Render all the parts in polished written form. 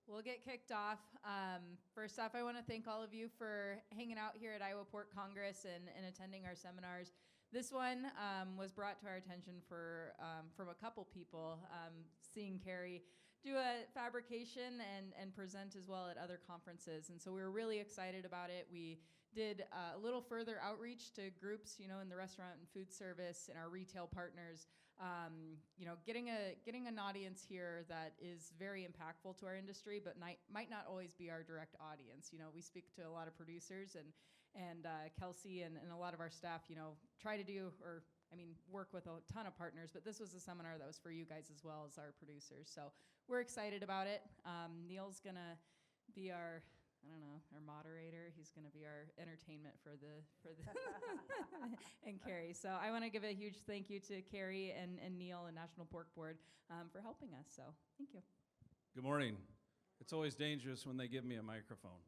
We'll get kicked off. First off, I want to thank all of you for hanging out here at Iowa Pork Congress and attending our seminars. This one was brought to our attention from a couple people, seeing Kari do a fabrication and present as well at other conferences. And so we were really excited about it. We did a little further outreach to groups, in the restaurant and food service and our retail partners, getting an audience here that is very impactful to our industry, but might not always be our direct audience. We speak to a lot of producers and Kelsey and a lot of our staff, try to do, work with a ton of partners, but this was a seminar that was for you guys as well as our producers. So we're excited about it. Neal's gonna be our moderator. He's gonna be our entertainment for the and Kari. So I want to give a huge thank you to Kari and Neal and National Pork Board for helping us. So thank you. Good morning. It's always dangerous when they give me a microphone.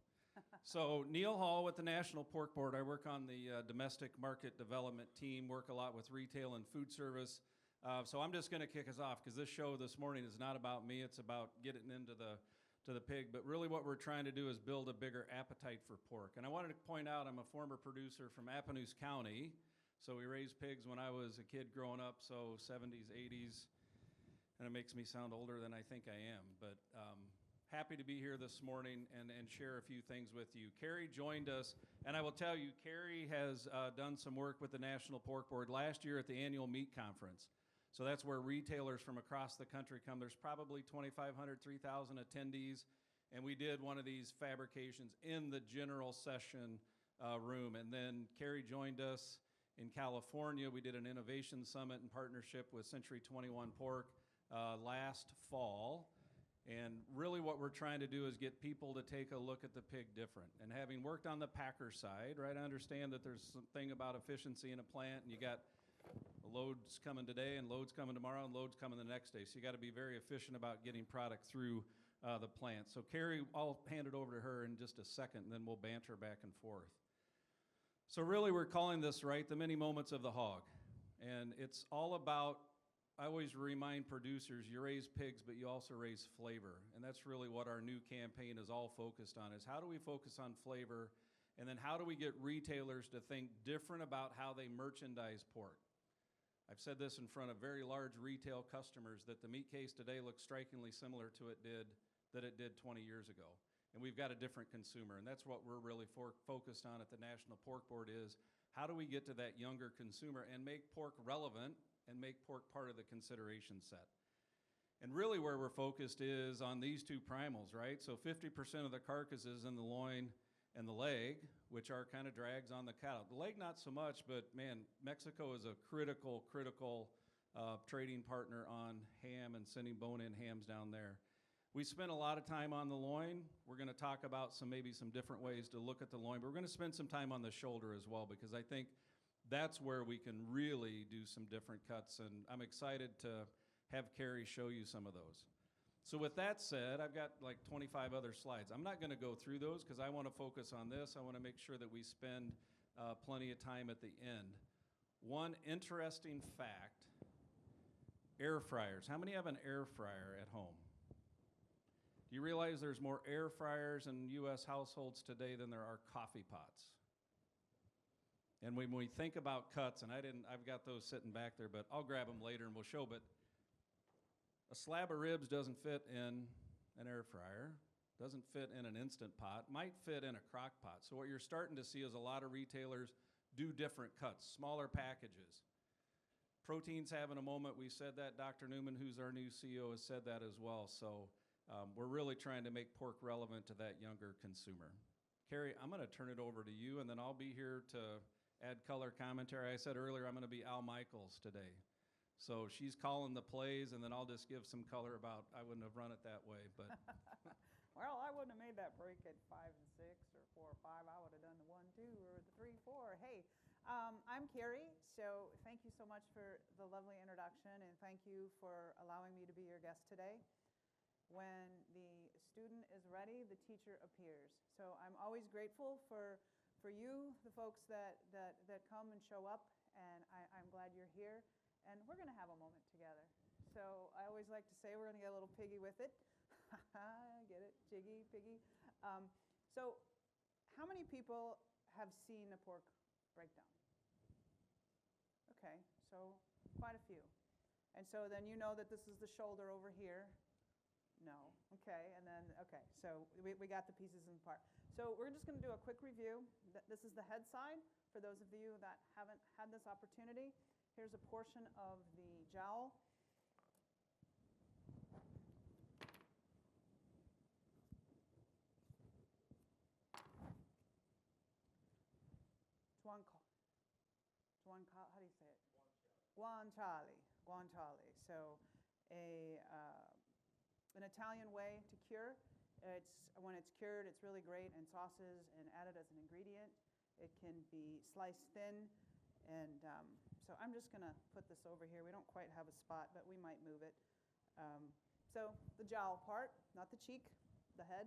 So Neal Hall with the National Pork Board. I work on the domestic market development team, work a lot with retail and food service. So I'm just going to kick us off because this show this morning is not about me. It's about getting into the pig. But really what we're trying to do is build a bigger appetite for pork. And I wanted to point out I'm a former producer from Appanoose County. So we raised pigs when I was a kid growing up, so 70s, 80s. And it makes me sound older than I think I am. But happy to be here this morning and share a few things with you. Kari joined us, and I will tell you, Kari has done some work with the National Pork Board last year at the annual meat conference. So that's where retailers from across the country come. There's probably 2,500, 3,000 attendees, and we did one of these fabrications in the general session room. And then Kari joined us in California. We did an innovation summit in partnership with Century 21 Pork last fall. And really what we're trying to do is get people to take a look at the pig different. And having worked on the packer side, right, I understand that there's something about efficiency in a plant, and you got loads coming today and loads coming tomorrow and loads coming the next day. So you got to be very efficient about getting product through the plant. So Kari, I'll hand it over to her in just a second, and then we'll banter back and forth. So really we're calling this, right, the many moments of the hog. And it's all about, I always remind producers, you raise pigs, but you also raise flavor. And that's really what our new campaign is all focused on, is how do we focus on flavor, and then how do we get retailers to think different about how they merchandise pork? I've said this in front of very large retail customers that the meat case today looks strikingly similar to it did 20 years ago. And we've got a different consumer, and that's what we're really focused on at the National Pork Board is how do we get to that younger consumer and make pork relevant and make pork part of the consideration set. And really where we're focused is on these two primals, right? So 50% of the carcasses in the loin and the leg, which are kind of drags on the cattle. The leg not so much, but man, Mexico is a critical trading partner on ham and sending bone-in hams down there. We spent a lot of time on the loin. We're going to talk about maybe some different ways to look at the loin, but we're going to spend some time on the shoulder as well, because I think that's where we can really do some different cuts, and I'm excited to have Kari show you some of those. So with that said, I've got like 25 other slides. I'm not going to go through those because I want to focus on this. I want to make sure that we spend plenty of time at the end. One interesting fact, air fryers. How many have an air fryer at home? Do you realize there's more air fryers in U.S. households today than there are coffee pots? And when we think about cuts, and I've got those sitting back there, but I'll grab them later and we'll show, but a slab of ribs doesn't fit in an air fryer, doesn't fit in an Instant Pot, might fit in a crock pot. So what you're starting to see is a lot of retailers do different cuts, smaller packages. Protein's having a moment. We said that. Dr. Newman, who's our new CEO, has said that as well. So we're really trying to make pork relevant to that younger consumer. Kari, I'm going to turn it over to you, and then I'll be here to add color commentary. I said earlier I'm going to be Al Michaels today. So she's calling the plays, and then I'll just give some color about I wouldn't have run it that way. But well, I wouldn't have made that break at 5 and 6 or 4 or 5. I would have done the 1, 2 or the 3, 4. Hey, I'm Kari. So thank you so much for the lovely introduction, and thank you for allowing me to be your guest today. When the student is ready, the teacher appears. So I'm always grateful for you, the folks that come and show up, and I'm glad you're here. And we're going to have a moment together. So I always like to say we're going to get a little piggy with it. Get it? piggy. So how many people have seen a pork breakdown? Okay, so quite a few. And so then you know that this is the shoulder over here. No, okay, and then, okay, so we got the pieces in part. So we're just gonna do a quick review. This is the head side, for those of you that haven't had this opportunity. Here's a portion of the jowl. How do you say it? Guanciale. So an Italian way to cure. When it's cured, it's really great in sauces and added as an ingredient. It can be sliced thin. And so I'm just going to put this over here. We don't quite have a spot, but we might move it. So the jowl part, not the cheek, the head.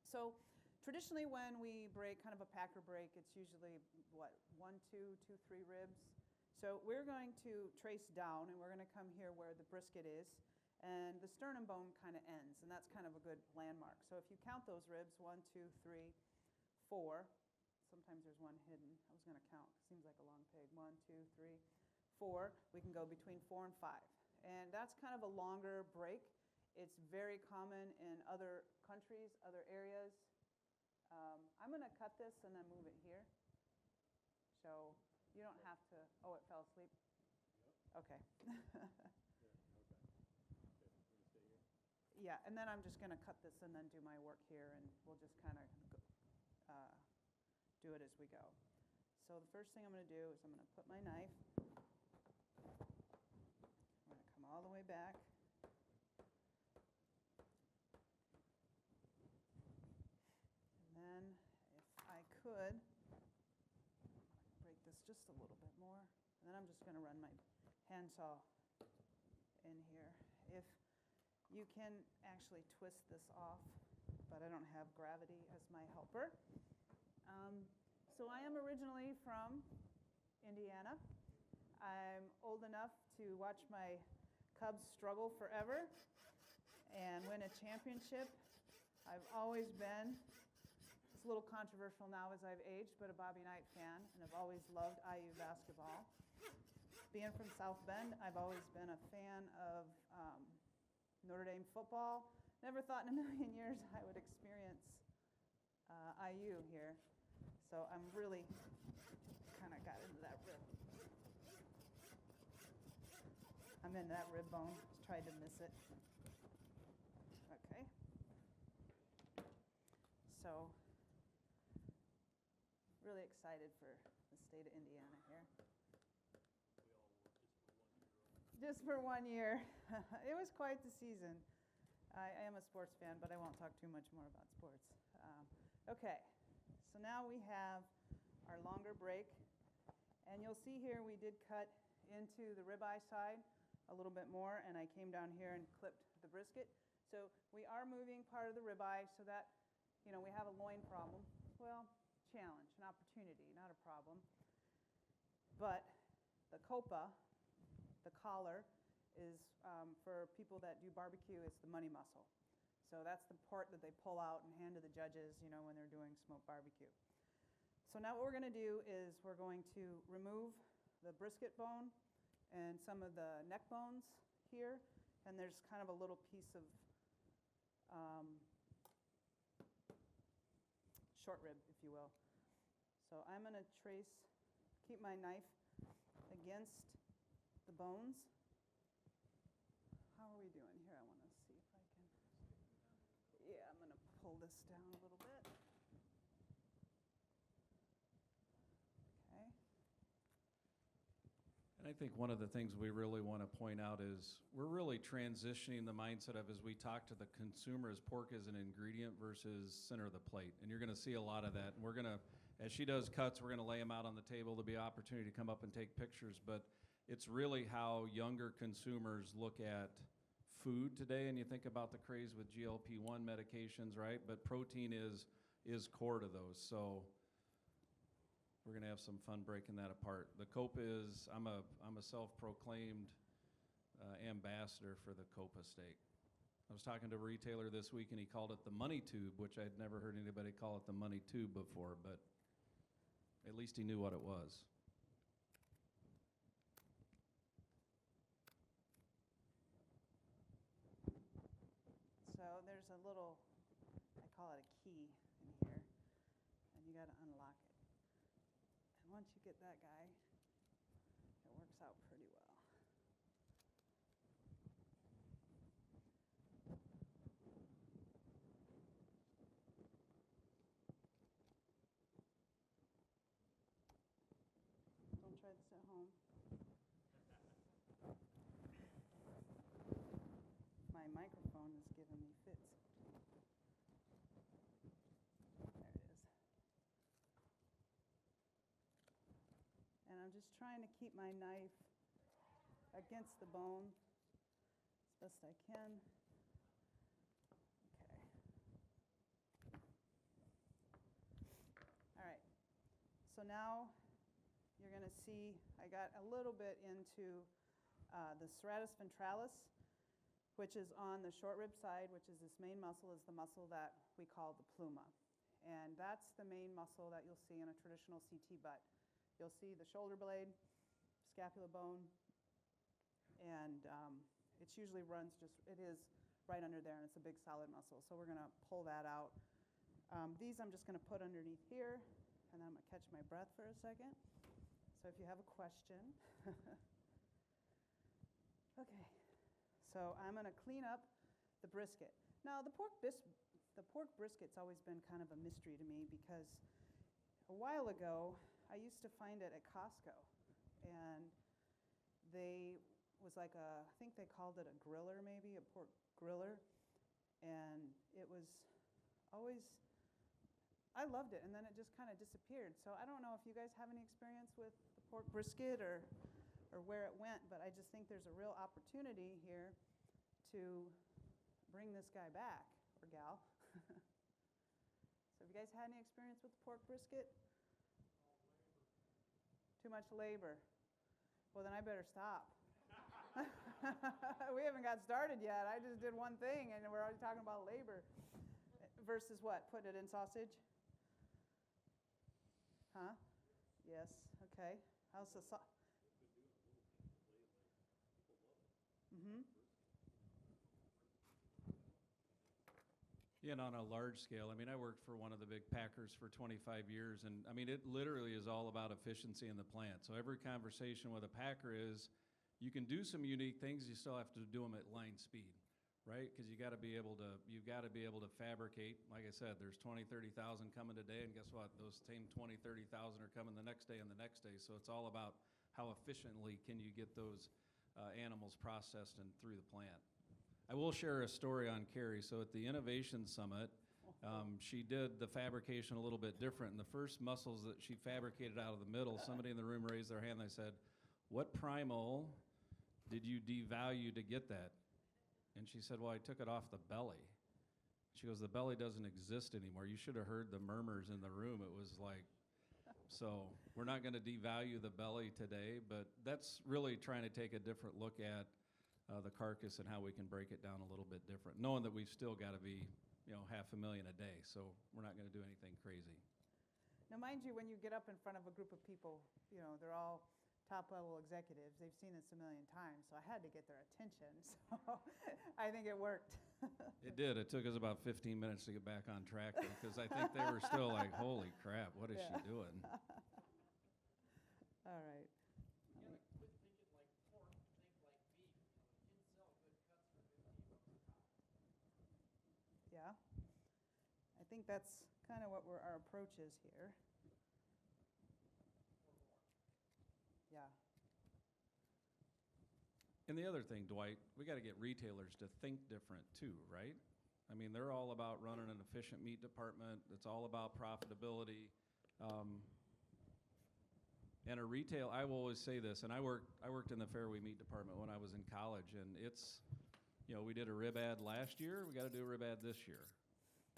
So traditionally when we break kind of a packer break, it's usually, what, 1, 2, 2, 3 ribs. So we're going to trace down, and we're going to come here where the brisket is, and the sternum bone kind of ends, and that's kind of a good landmark. So if you count those ribs, 1, 2, 3, 4. Sometimes there's one hidden. I was going to count. Seems like a long pig. 1, 2, 3, 4. We can go between 4 and 5. And that's kind of a longer break. It's very common in other countries, other areas. I'm going to cut this and then move it here. So you don't have to, oh, it fell asleep? Yep. Okay. Yeah, and then I'm just going to cut this and then do my work here, and we'll just kind of do it as we go. So the first thing I'm going to do is I'm going to put my knife. I'm going to come all the way back. And then if I could, break this just a little bit more. And then I'm just going to run my handsaw in here. If you can actually twist this off, but I don't have gravity as my helper. So I am originally from Indiana. I'm old enough to watch my Cubs struggle forever and win a championship. I've always been, it's a little controversial now as I've aged, but a Bobby Knight fan, and I've always loved IU basketball. Being from South Bend, I've always been a fan of Notre Dame football. Never thought in a million years I would experience IU here. So I'm really kind of got into that rib. I'm in that rib bone. Tried to miss it. Okay. So really excited for the state of Indiana here. Just for 1 year. It was quite the season. I am a sports fan, but I won't talk too much more about sports. Okay, so now we have our longer break. And you'll see here we did cut into the ribeye side a little bit more, and I came down here and clipped the brisket. So we are moving part of the ribeye so that, you know, we have a loin problem. Well, challenge, an opportunity, not a problem. But the copa, the collar, is for people that do barbecue, it's the money muscle. So that's the part that they pull out and hand to the judges, you know, when they're doing smoked barbecue. So now what we're going to do is we're going to remove the brisket bone and some of the neck bones here, and there's kind of a little piece of short rib, if you will. So I'm going to keep my knife against the bones. How are we doing here? I want to see if I can. Yeah, I'm going to pull this down a little bit. Okay. And I think one of the things we really want to point out is we're really transitioning the mindset of, as we talk to the consumer, as pork as an ingredient versus center of the plate. And you're going to see a lot of that. And we're going to, as she does cuts, we're going to lay them out on the table. There'll be an opportunity to come up and take pictures. But it's really how younger consumers look at food today. And you think about the craze with GLP-1 medications, right? But protein is core to those. So we're going to have some fun breaking that apart. The copa is, I'm a self-proclaimed ambassador for the copa steak. I was talking to a retailer this week, and he called it the money tube, which I'd never heard anybody call it the money tube before, but at least he knew what it was. So there's a little, I call it a key in here, and you got to unlock it. And once you get that guy, it works out pretty well. Don't try this at home. My microphone is giving me fits. There it is. And I'm just trying to keep my knife against the bone as best I can. Okay. All right. So now you're going to see I got a little bit into the serratus ventralis, which is on the short rib side, which is this main muscle, is the muscle that we call the pluma. And that's the main muscle that you'll see in a traditional CT butt. You'll see the shoulder blade, scapula bone, and it usually runs it is right under there, and it's a big solid muscle. So we're going to pull that out. These I'm just going to put underneath here, and then I'm going to catch my breath for a second. So if you have a question. Okay. So I'm going to clean up the brisket. Now, the pork brisket's always been kind of a mystery to me because a while ago, I used to find it at Costco. And was like I think they called it a griller maybe, a pork griller. And it was always, I loved it. And then it just kind of disappeared. So I don't know if you guys have any experience with the pork brisket or where it went, but I just think there's a real opportunity here to bring this guy back, or gal. So have you guys had any experience with the pork brisket? Too much labor. Well, then I better stop. We haven't got started yet. I just did one thing, and we're already talking about labor. Versus what? Putting it in sausage? Huh? Yes. Okay. How's the sausage? Mm-hmm. Yeah, and on a large scale, I mean, I worked for one of the big packers for 25 years, and I mean, it literally is all about efficiency in the plant. So every conversation with a packer is, you can do some unique things, you still have to do them at line speed, right? Because you've got to be able to fabricate. Like I said, there's 20, 30,000 coming today, and guess what? Those same 20, 30,000 are coming the next day and the next day. So it's all about how efficiently can you get those animals processed and through the plant. I will share a story on Kari. So at the Innovation Summit, she did the fabrication a little bit different. And the first muscles that she fabricated out of the middle, somebody in the room raised their hand. They said, "What primal did you devalue to get that?" And she said, "Well, I took it off the belly." She goes, "The belly doesn't exist anymore." You should have heard the murmurs in the room. It was like, so we're not going to devalue the belly today, but that's really trying to take a different look at the carcass and how we can break it down a little bit different, knowing that we've still got to be, $500,000 a day. So we're not going to do anything crazy. Now, mind you, when you get up in front of a group of people, they're all top-level executives. They've seen this a million times, so I had to get their attention. So I think it worked. It did. It took us about 15 minutes to get back on track because I think they were still like, "Holy crap, what is she doing?" All right. Yeah. I think that's kind of what our approach is here. Yeah. And the other thing, Dwight, we got to get retailers to think different too, right? I mean, they're all about running an efficient meat department. It's all about profitability. And a retail, I will always say this, and I worked in the Fairway Meat Department when I was in college, and it's, we did a rib ad last year. We got to do a rib ad this year,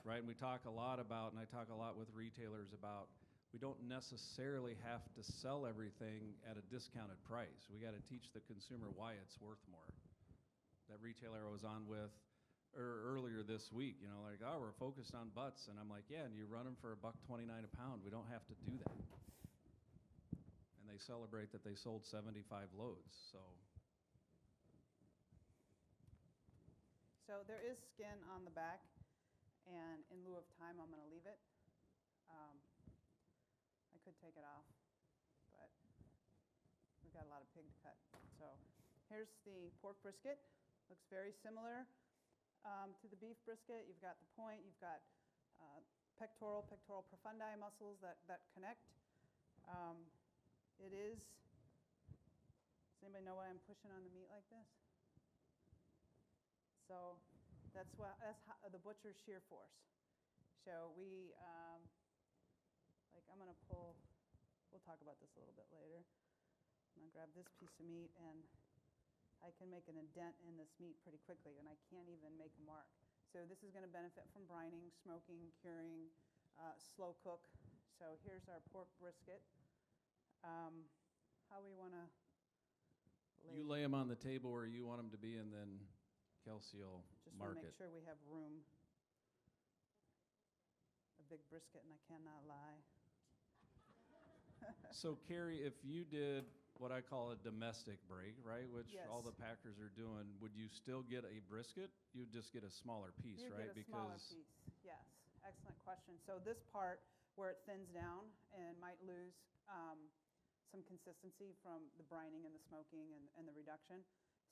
right? And we talk a lot about, and I talk a lot with retailers about, we don't necessarily have to sell everything at a discounted price. We got to teach the consumer why it's worth more. That retailer I was on with, earlier this week, you know, like, oh, we're focused on butts. And I'm like, yeah, and you run them for $1.29 a pound. We don't have to do that. And they celebrate that they sold 75 loads. So there is skin on the back, and in lieu of time, I'm going to leave it. I could take it off, but we've got a lot of pig to cut. So here's the pork brisket. Looks very similar to the beef brisket. You've got the point, you've got pectoral profundi muscles that connect. Does anybody know why I'm pushing on the meat like this? So that's how the butcher's shear force. So we, I'm going to pull, we'll talk about this a little bit later. I'm going to grab this piece of meat, and I can make an indent in this meat pretty quickly, and I can't even make a mark. So this is going to benefit from brining, smoking, curing, slow cook. So here's our pork brisket. How we want to lay. You lay them on the table where you want them to be, and then Kelsey will Just mark want to it. make sure we have room. A big brisket, and I cannot lie. So, Kari, if you did what I call a domestic break, right, which Yes. all the packers are doing, would you still get a brisket? You'd just get a smaller piece, You right? get a smaller piece, yes. Excellent question. So this part where it thins down and might lose some consistency from the brining and the smoking and the reduction.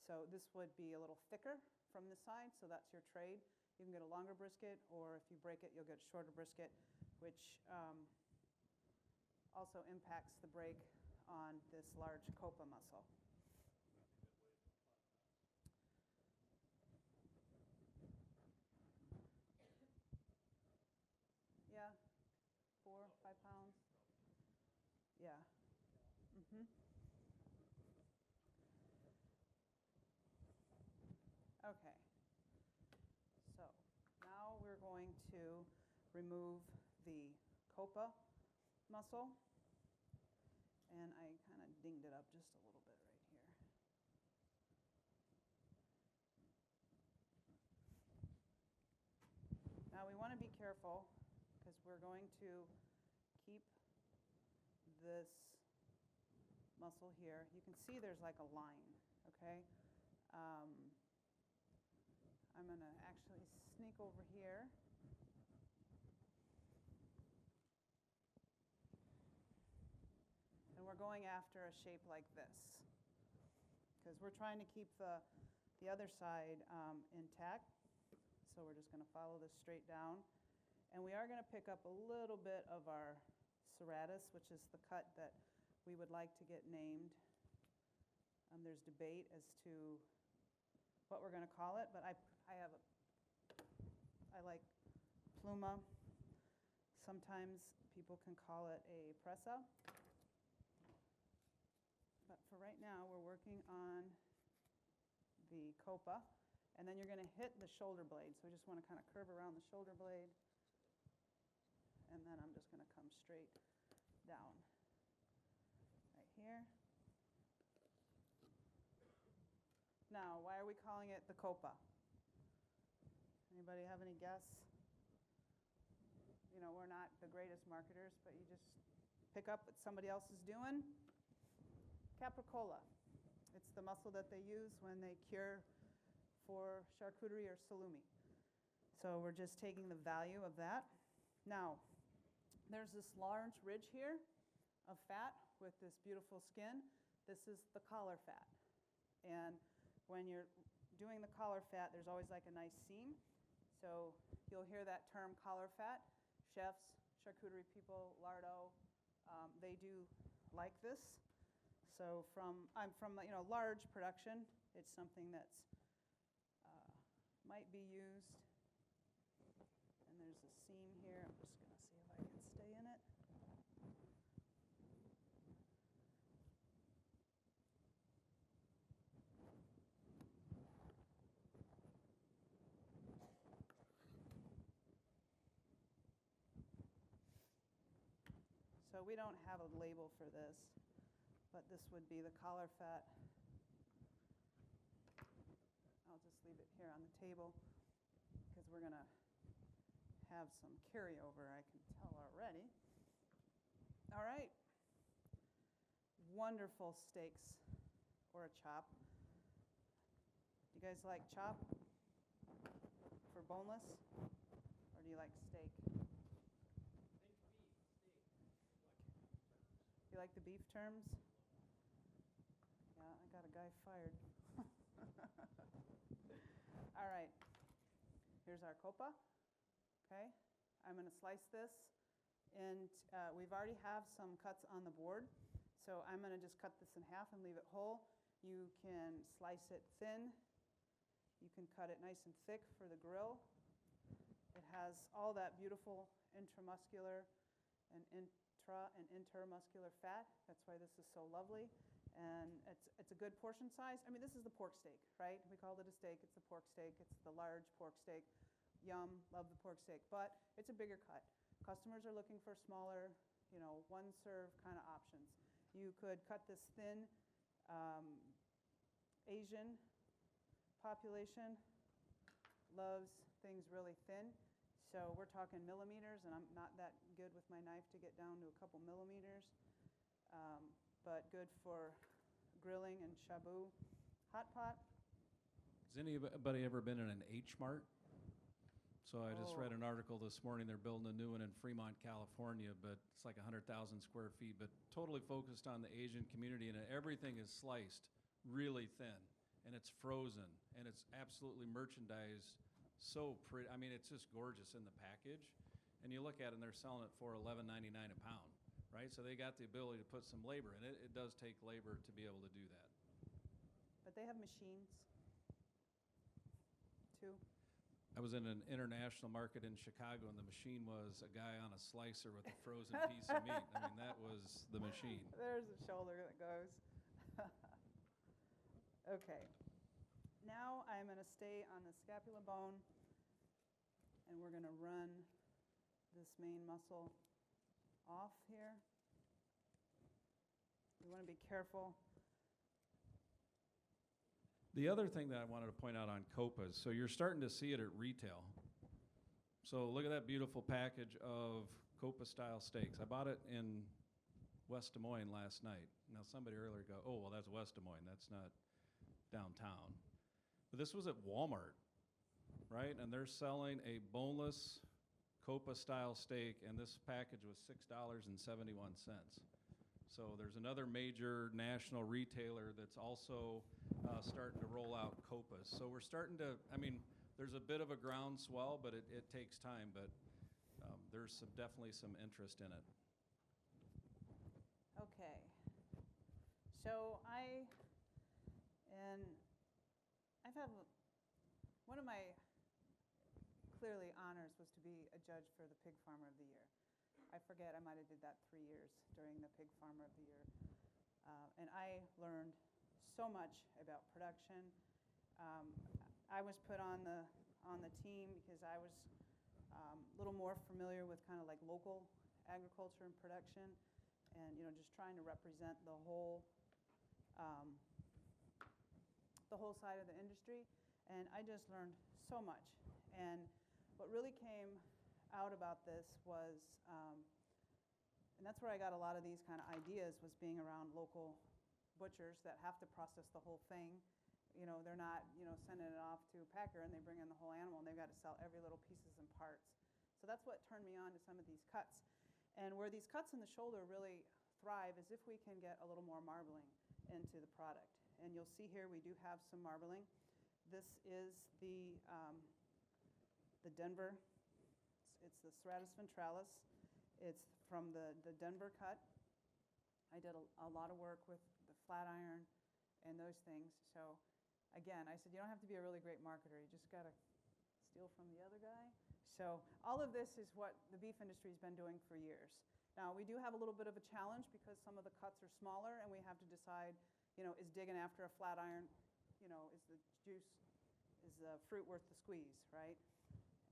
So this would be a little thicker from this side, so that's your trade. You can get a longer brisket, or if you break it, you'll get a shorter brisket, which also impacts the break on this large copa muscle. Yeah, 4, 5 pounds. Yeah. Mm-hmm. Okay. So now we're going to remove the copa muscle. And I kind of dinged it up just a little bit right here. Now we want to be careful because we're going to keep this muscle here. You can see there's like a line, okay? I'm going to actually sneak over here. And we're going after a shape like this because we're trying to keep the other side intact. So we're just going to follow this straight down. And we are going to pick up a little bit of our serratus, which is the cut that we would like to get named. There's debate as to what we're going to call it, but I like pluma. Sometimes people can call it a pressa. But for right now, we're working on the copa, and then you're going to hit the shoulder blade. So we just want to kind of curve around the shoulder blade, and then I'm just going to come straight down right here. Now, why are we calling it the copa? Anybody have any guess? You know, we're not the greatest marketers, but you just pick up what somebody else is doing. Capricola. It's the muscle that they use when they cure for charcuterie or salumi. So we're just taking the value of that. Now, there's this large ridge here of fat with this beautiful skin. This is the collar fat. And when you're doing the collar fat, there's always like a nice seam. So you'll hear that term collar fat. Chefs, charcuterie people, lardo, they do like this. So I'm from large production. It's something that's might be used. And there's a seam here. I'm just going to see if I can stay in it. So we don't have a label for this, but this would be the collar fat. I'll just leave it here on the table. because we're going to have some carryover, I can tell already. All right. Wonderful steaks or a chop. Do you guys like chop for boneless, or do you like steak? You like the beef terms? Yeah, I got a guy fired. All right. Here's our copa. Okay. I'm going to slice this, and we've already have some cuts on the board. So I'm going to just cut this in half and leave it whole. You can slice it thin. You can cut it nice and thick for the grill. It has all that beautiful intramuscular and intermuscular fat. That's why this is so lovely. And it's a good portion size. I mean, this is the pork steak, right? We called it a steak. It's a pork steak. It's the large pork steak. Yum, love the pork steak. But it's a bigger cut. Customers are looking for smaller, one-serve kind of options. You could cut this thin. Asian population loves things really thin. So we're talking millimeters, and I'm not that good with my knife to get down to a couple millimeters, but good for grilling and shabu. Hot pot. Has anybody ever been in an H Mart? So I just read an article this morning. They're building a new one in Fremont, California, but it's like 100,000 square feet, but totally focused on the Asian community, and everything is sliced really thin, and it's frozen, and it's absolutely merchandised so pretty. I mean, it's just gorgeous in the package, and you look at it, and they're selling it for $11.99 a pound, right? So they got the ability to put some labor in it. It does take labor to be able to do that. But they have machines, too. I was in an international market in Chicago, and the machine was a guy on a slicer with a frozen piece of meat. I mean, that was the machine. There's the shoulder that goes. Okay. Now I'm going to stay on the scapula bone, and we're going to run this main muscle off here. You want to be careful. The other thing that I wanted to point out on copas, so you're starting to see it at retail. So look at that beautiful package of copa-style steaks. I bought it in West Des Moines last night. Now somebody earlier go, oh, well, that's West Des Moines. That's not downtown. But this was at Walmart, right? And they're selling a boneless copa-style steak, and this package was $6.71. So there's another major national retailer that's also starting to roll out copas. So we're starting to, I mean, there's a bit of a groundswell, but it takes time, but there's definitely some interest in it. Okay. So I've had, one of my clearly honors was to be a judge for the Pig Farmer of the Year. I forget, I might have did that 3 years during the Pig Farmer of the Year. And I learned so much about production. I was put on the team because I was a little more familiar with kind of like local agriculture and production, and just trying to represent the whole side of the industry. And I just learned so much. And what really came out about this was, and that's where I got a lot of these kind of ideas, was being around local butchers that have to process the whole thing. They're not, sending it off to a packer and they bring in the whole animal, and they've got to sell every little pieces and parts. So that's what turned me on to some of these cuts. And where these cuts in the shoulder really thrive is if we can get a little more marbling into the product. And you'll see here we do have some marbling. This is the Denver. It's the serratus ventralis. It's from the Denver cut. I did a lot of work with the flat iron and those things. So again, I said, you don't have to be a really great marketer. You just got to steal from the other guy. So all of this is what the beef industry has been doing for years. Now, we do have a little bit of a challenge because some of the cuts are smaller, and we have to decide, is digging after a flat iron, is the juice, is the fruit worth the squeeze, right?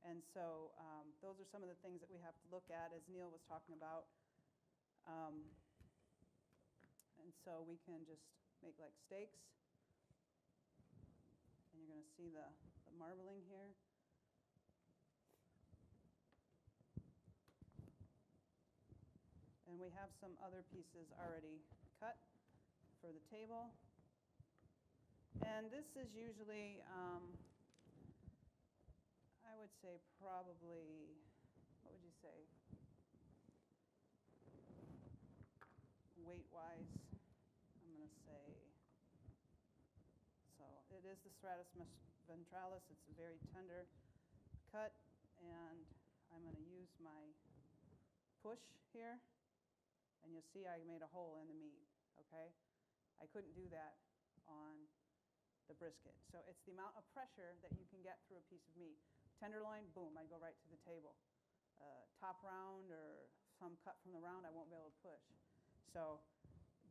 And so those are some of the things that we have to look at, as Neal was talking about. And so we can just make like steaks. And you're going to see the marbling here. we have some other pieces already cut for the table. And this is usually, I would say probably, what would you say? Weight-wise, I'm going to say, so it is the serratus ventralis. It's a very tender cut, and I'm going to use my push here, and you'll see I made a hole in the meat, okay? I couldn't do that on the brisket. So it's the amount of pressure that you can get through a piece of meat. Tenderloin, boom, I go right to the table. Top round or some cut from the round, I won't be able to push. So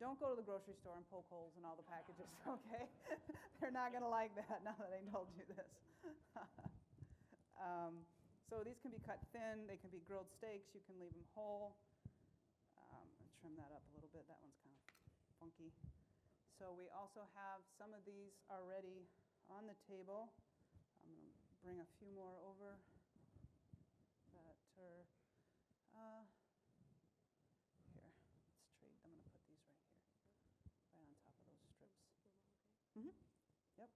don't go to the grocery store and poke holes in all the packages, okay? They're not going to like that now that I told you this. So these can be cut thin. They can be grilled steaks. You can leave them whole. And trim that up a little bit. That one's kind of funky. So we also have some of these already on the table. I'm going to bring a few more over that are here. Let's trade. I'm going to put these right here, right on top of those strips. Yep.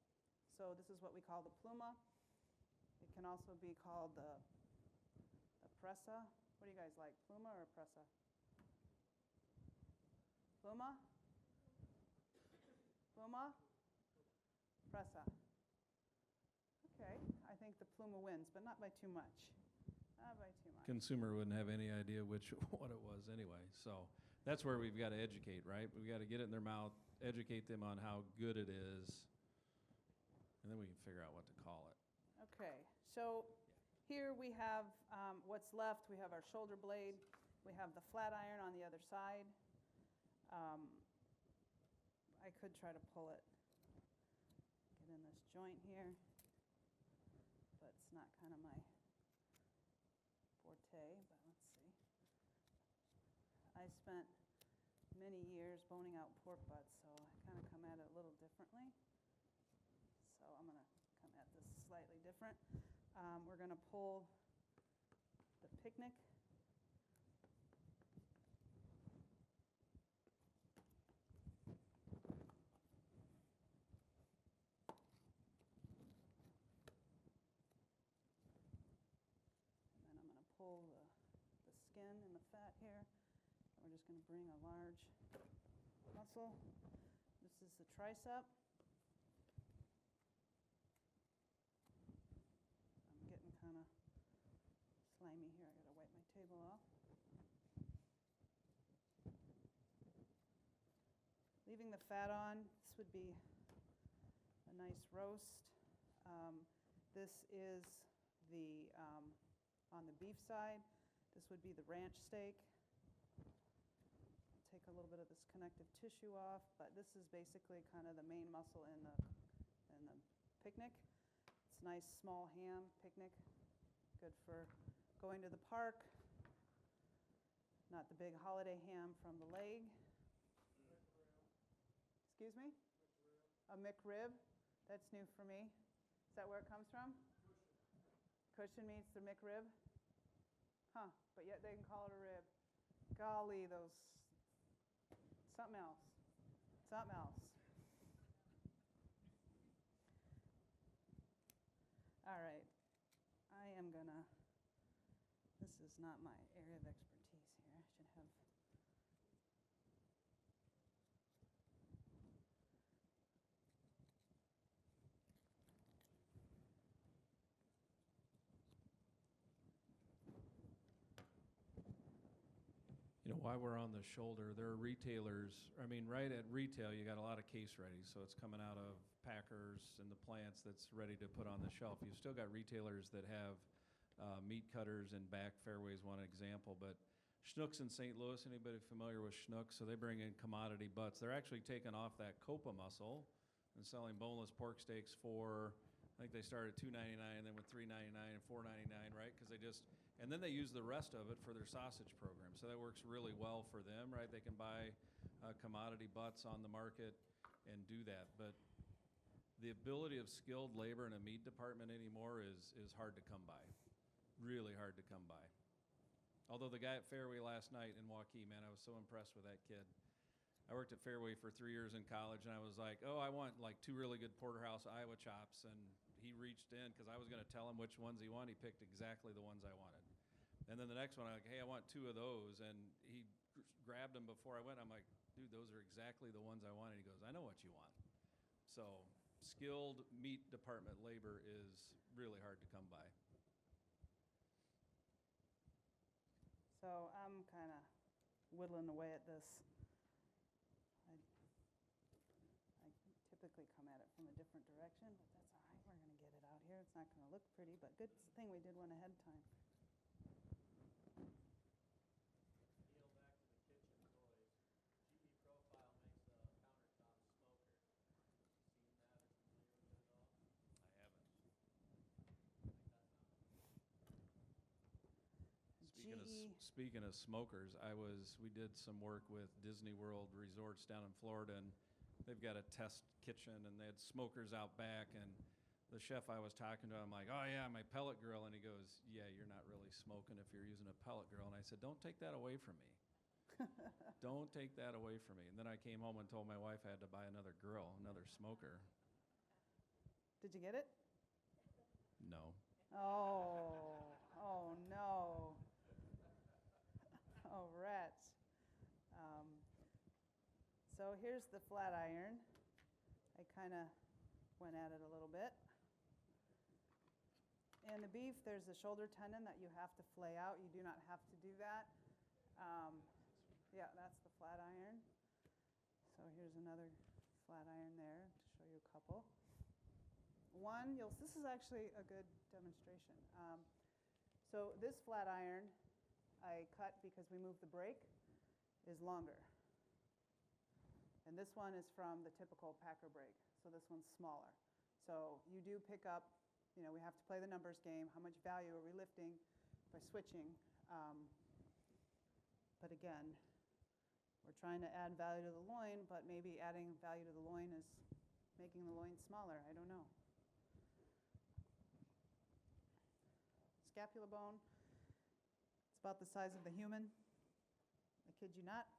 So this is what we call the pluma. It can also be called the pressa. What do you guys like, pluma or pressa? Pluma? Pluma? Pressa. Okay, I think the pluma wins, but not by too much. Not by too much. Consumer wouldn't have any idea what it was anyway. So that's where we've got to educate, right? We've got to get it in their mouth, educate them on how good it is, and then we can figure out what to call it. Okay, so here we have what's left. We have our shoulder blade. We have the flat iron on the other side. I could try to pull it, get in this joint here, but it's not kind of my forte, but let's see. I spent many years boning out pork butts, so I kind of come at it a little differently. So I'm going to come at this slightly different. We're going to pull the picnic. And then I'm going to pull the skin and the fat here. And we're just going to bring a large muscle. This is the tricep. I'm getting kind of slimy here. I got to wipe my table off. Leaving the fat on, this would be a nice roast. This is the, on the beef side, this would be the ranch steak. Take a little bit of this connective tissue off, but this is basically kind of the main muscle in the picnic. It's nice small ham picnic, good for going to the park. Not the big holiday ham from the leg. Excuse me? A McRib. That's new for me. Is that where it comes from? Cushion meats, the McRib? Huh, but yet they can call it a rib. Golly, those, something else. Something else. All right, I am gonna, this is not my area of expertise here. I should have. You know, while we're on the shoulder, there are retailers, I mean, right at retail, you got a lot of case ready, so it's coming out of packers and the plants that's ready to put on the shelf. You've still got retailers that have meat cutters and back fairways, one example, but Schnucks in St. Louis, anybody familiar with Schnucks? So they bring in commodity butts. They're actually taking off that copa muscle and selling boneless pork steaks for, I think they started at $2.99 and then went $3.99 and $4.99, right? Because they just, and then they use the rest of it for their sausage program. So that works really well for them, right? They can buy commodity butts on the market and do that. But the ability of skilled labor in a meat department anymore is hard to come by. Really hard to come by. Although the guy at Fairway last night in Waukee, man, I was so impressed with that kid. I worked at Fairway for 3 years in college, and I was like, oh, I want like 2 really good porterhouse Iowa chops. And he reached in because I was going to tell him which ones he wanted. He picked exactly the ones I wanted. And then the next one, I'm like, hey, I want 2 of those. And he grabbed them before I went. I'm like, dude, those are exactly the ones I wanted. He goes, I know what you want. So skilled meat department labor is really hard to come by. So I'm kind of whittling away at this. I typically come at it from a different direction, but that's all right. We're going to get it out here. It's not going to look pretty, but good thing we did one ahead of time. Neal, back to the kitchen toys. GE Profile makes a countertop smoker. You seen that or familiar with it at all? I haven't. Speaking of smokers, we did some work with Disney World Resorts down in Florida, and they've got a test kitchen, and they had smokers out back, and the chef I was talking to, I'm like, oh yeah, my pellet grill, and he goes, yeah, you're not really smoking if you're using a pellet grill, and I said, don't take that away from me. Don't take that away from me. And then I came home and told my wife I had to buy another grill, another smoker. Did you get it? No. Oh no. Oh, rats. So here's the flat iron. I kind of went at it a little bit. In the beef, there's a shoulder tendon that you have to flay out. You do not have to do that. Yeah, that's the flat iron. So here's another flat iron there to show you a couple. This is actually a good demonstration. So this flat iron I cut because we moved the brake is longer. And this one is from the typical Packer brake. So this one's smaller. So you do pick up, we have to play the numbers game. How much value are we lifting by switching? But again, we're trying to add value to the loin, but maybe adding value to the loin is making the loin smaller. I don't know. Scapula bone. It's about the size of the human. I kid you not.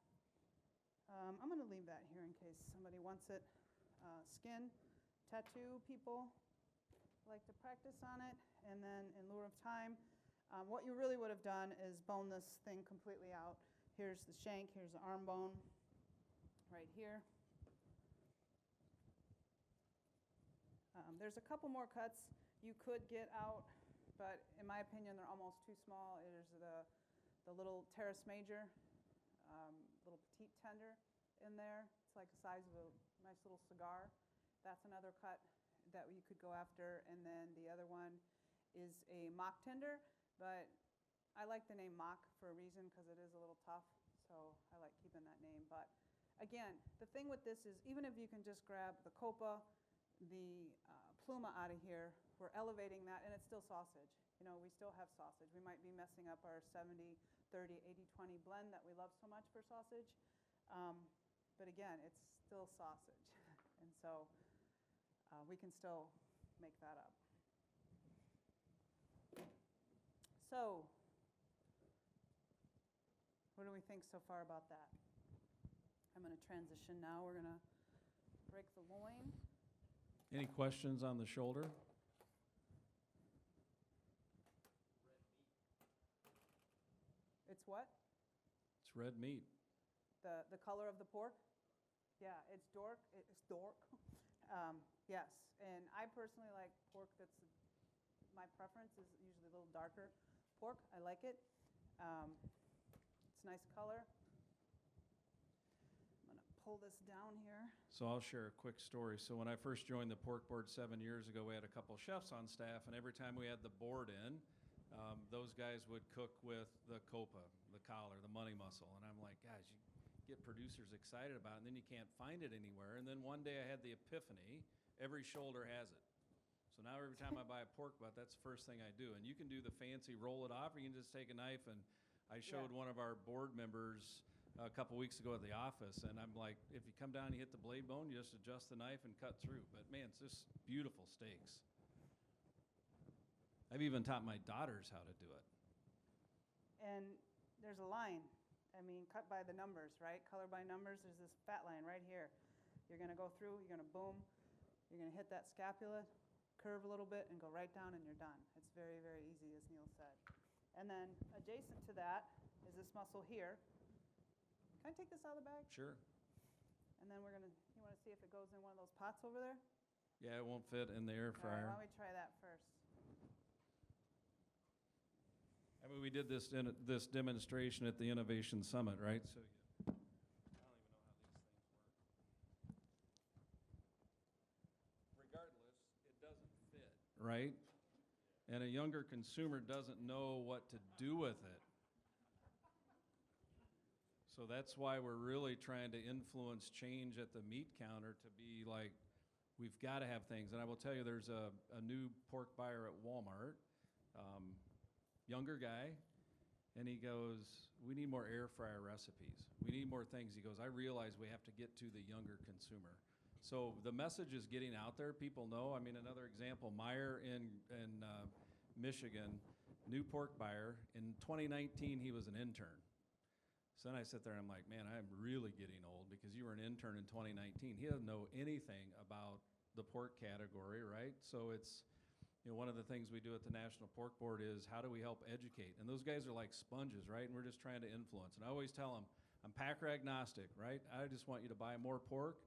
I'm going to leave that here in case somebody wants it. Skin, tattoo people like to practice on it. And then in lieu of time, what you really would have done is bone this thing completely out. Here's the shank, here's the arm bone right here. There's a couple more cuts you could get out, but in my opinion, they're almost too small. There's the little teres major, little petite tender in there. It's like the size of a nice little cigar. That's another cut that you could go after. And then the other one is a mock tender, but I like the name mock for a reason because it is a little tough, so I like keeping that name. But again, the thing with this is even if you can just grab the copa, the pluma out of here, we're elevating that, and it's still sausage. We still have sausage. We might be messing up our 70-30, 80-20 blend that we love so much for sausage. But again, it's still sausage. And so we can still make that up. So what do we think so far about that? I'm going to transition now. We're going to break the loin. Any questions on the shoulder? It's what? It's red meat. The color of the pork? Yeah, it's dork. It's dork. Yes, and I personally like pork that's, my preference is usually a little darker pork. I like it. It's nice color. I'm going to pull this down here. So I'll share a quick story. So when I first joined the pork board 7 years ago, we had a couple chefs on staff, and every time we had the board in, those guys would cook with the copa, the collar, the money muscle. And I'm like, guys, you get producers excited about it, and then you can't find it anywhere. And then one day I had the epiphany, every shoulder has it. So now every time I buy a pork butt, that's the first thing I do. And you can do the fancy roll it off, or you can just take a knife. And I showed one of our board members a couple weeks ago at the office, and I'm like, if you come down and you hit the blade bone, you just adjust the knife and cut through. But man, it's just beautiful steaks. I've even taught my daughters how to do it. And there's a line. I mean, cut by the numbers, right? Color by numbers. There's this fat line right here. You're going to go through, you're going to boom, you're going to hit that scapula, curve a little bit, and go right down, and you're done. It's very, very easy, as Neal said. And then adjacent to that is this muscle here. Can I take this out of the bag? Sure. And then you want to see if it goes in one of those pots over there? Yeah, it won't fit in the air All right, fryer. why don't we try that first? I mean, we did this demonstration at the Innovation Summit, right? So I don't even know how these things work. Regardless, it doesn't fit, right? And a younger consumer doesn't know what to do with it. So that's why we're really trying to influence change at the meat counter to be like, we've got to have things. And I will tell you, there's a new pork buyer at Walmart, younger guy, and he goes, we need more air fryer recipes. We need more things. He goes, I realize we have to get to the younger consumer. So the message is getting out there. People know. I mean, another example, Meyer in Michigan, new pork buyer. In 2019, he was an intern. So then I sit there and I'm like, man, I'm really getting old because you were an intern in 2019. He doesn't know anything about the pork category, right? So it's, one of the things we do at the National Pork Board is how do we help educate? And those guys are like sponges, right? And we're just trying to influence. And I always tell them, I'm packer agnostic, right? I just want you to buy more pork.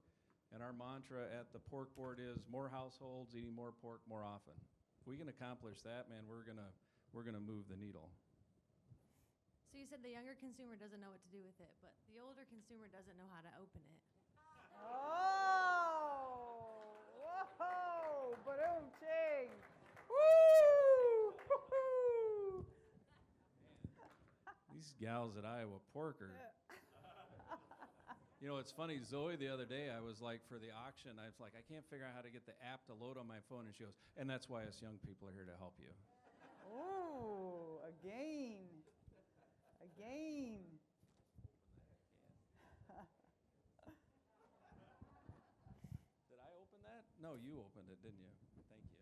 And our mantra at the Pork Board is more households eating more pork more often. If we can accomplish that, man, we're gonna move the needle. So you said the younger consumer doesn't know what to do with it, but the older consumer doesn't know how to open it. Oh! Whoa! Ba-doom ching! Woo! Woo-hoo! These gals at Iowa Pork are, it's funny, Zoe the other day, I was like, for the auction, I was like, I can't figure out how to get the app to load on my phone, and she goes, and that's why us young people are here to help you. Ooh, again. Did I open that? No, you opened it, didn't you? Thank you.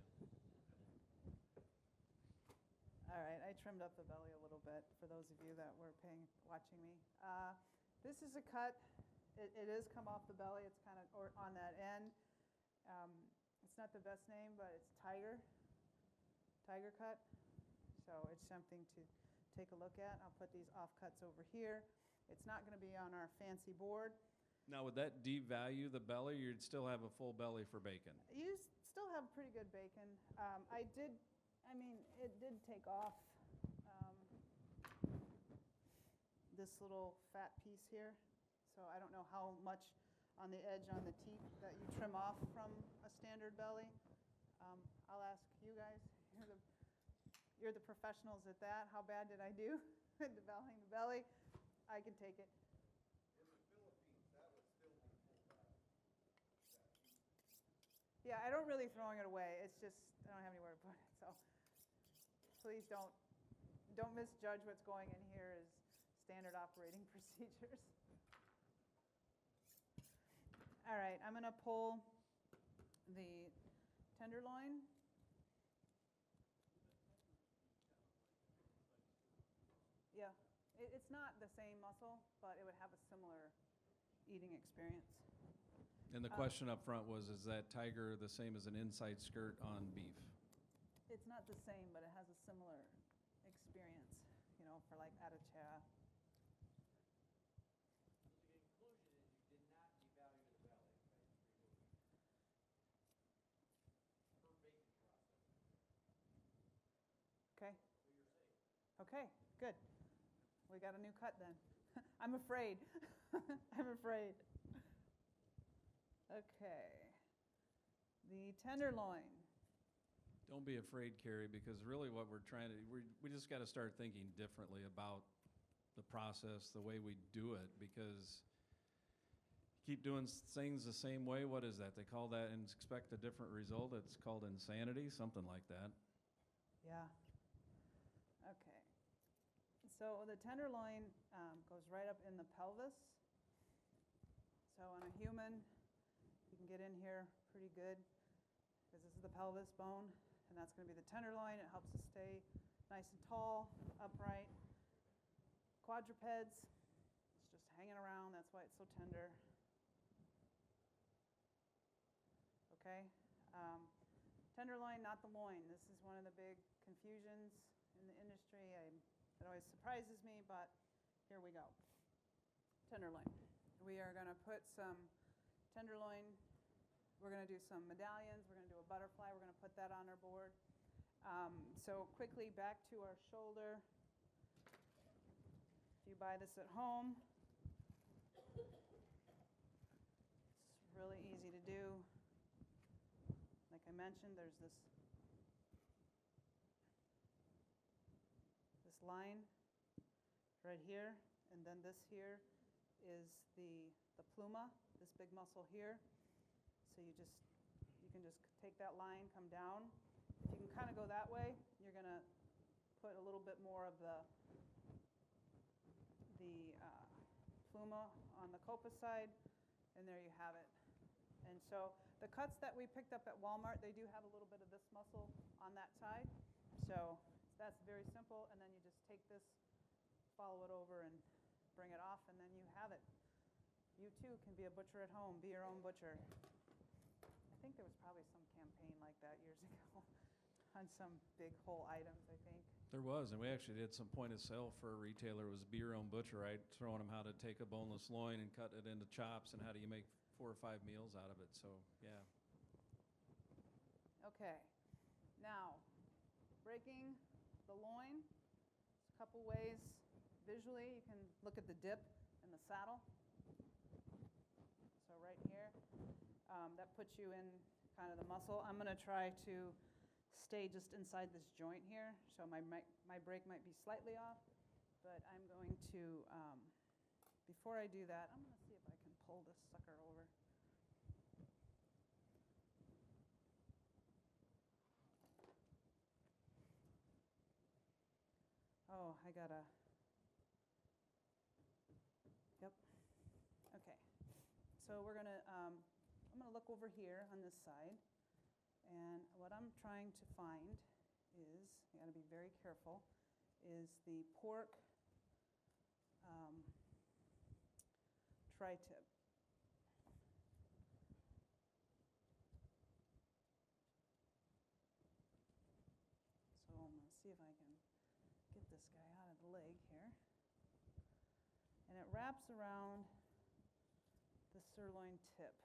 All right, I trimmed up the belly a little bit for those of you that were watching me. This is a cut. It is come off the belly. It's kind of on that end. It's not the best name, but it's tiger cut. So it's something to take a look at. I'll put these offcuts over here. It's not going to be on our fancy board. Now, would that devalue the belly? You'd still have a full belly for bacon. You still have pretty good bacon. It did take off this little fat piece here. So I don't know how much on the edge on the teeth that you trim off from a standard belly. I'll ask you guys. You're the professionals at that. How bad did I do at devaluing the belly? I can take it. In the Philippines, that would still be full value. Yeah, I don't really throwing it away. It's just I don't have anywhere to put it. So please don't misjudge what's going in here as standard operating procedures. All right, I'm going to pull the tenderloin. Yeah, it's not the same muscle, but it would have a similar eating experience. And the question up front was, is that tiger the same as an inside skirt on beef? It's not the same, but it has a similar experience, for like Atacha. Okay, good. We got a new cut then. I'm afraid. I'm afraid. Okay. The tenderloin. Don't be afraid, Kari, because really what we're trying to, we just got to start thinking differently about the process, the way we do it, because keep doing things the same way. What is that? They call that and expect a different result. It's called insanity, something like that. Yeah. Okay. So the tenderloin goes right up in the pelvis. So on a human, you can get in here pretty good because this is the pelvis bone, and that's going to be the tenderloin. It helps us stay nice and tall, upright. quadrupeds. It's just hanging around, that's why it's so tender. Okay, tenderloin, not the loin. This is one of the big confusions in the industry. It always surprises me, but here we go. Tenderloin. We are going to put some tenderloin. We're going to do some medallions. We're going to do a butterfly. We're going to put that on our board. So quickly back to our shoulder. If you buy this at home, it's really easy to do. Like I mentioned, there's this line right here, and then this here is the pluma, this big muscle here. So you can just take that line, come down. If you can kind of go that way, you're going to put a little bit more of the pluma on the coppa side, and there you have it. And so the cuts that we picked up at Walmart, they do have a little bit of this muscle on that side. So that's very simple, and then you just take this, follow it over, and bring it off, and then you have it. You too can be a butcher at home, be your own butcher. I think there was probably some campaign like that years ago on some big whole items, I think. There was, and we actually did some point of sale for a retailer. It was Be Your Own Butcher, right? Showing them how to take a boneless loin and cut it into chops, and how do you make 4 or 5 meals out of it. So, yeah. Okay. Now, breaking the loin, there's a couple ways. Visually, you can look at the dip in the saddle. So right here, that puts you in kind of the muscle. I'm going to try to stay just inside this joint here, so my break might be slightly off, but I'm going to, before I do that, I'm going to see if I can pull this sucker over. Oh, I gotta, yep, okay. So we're gonna, I'm gonna look over here on this side. And what I'm trying to find is, you got to be very careful, is the pork tri-tip. So I'm going to see if I can get this guy out of the leg here. And it wraps around the sirloin tip.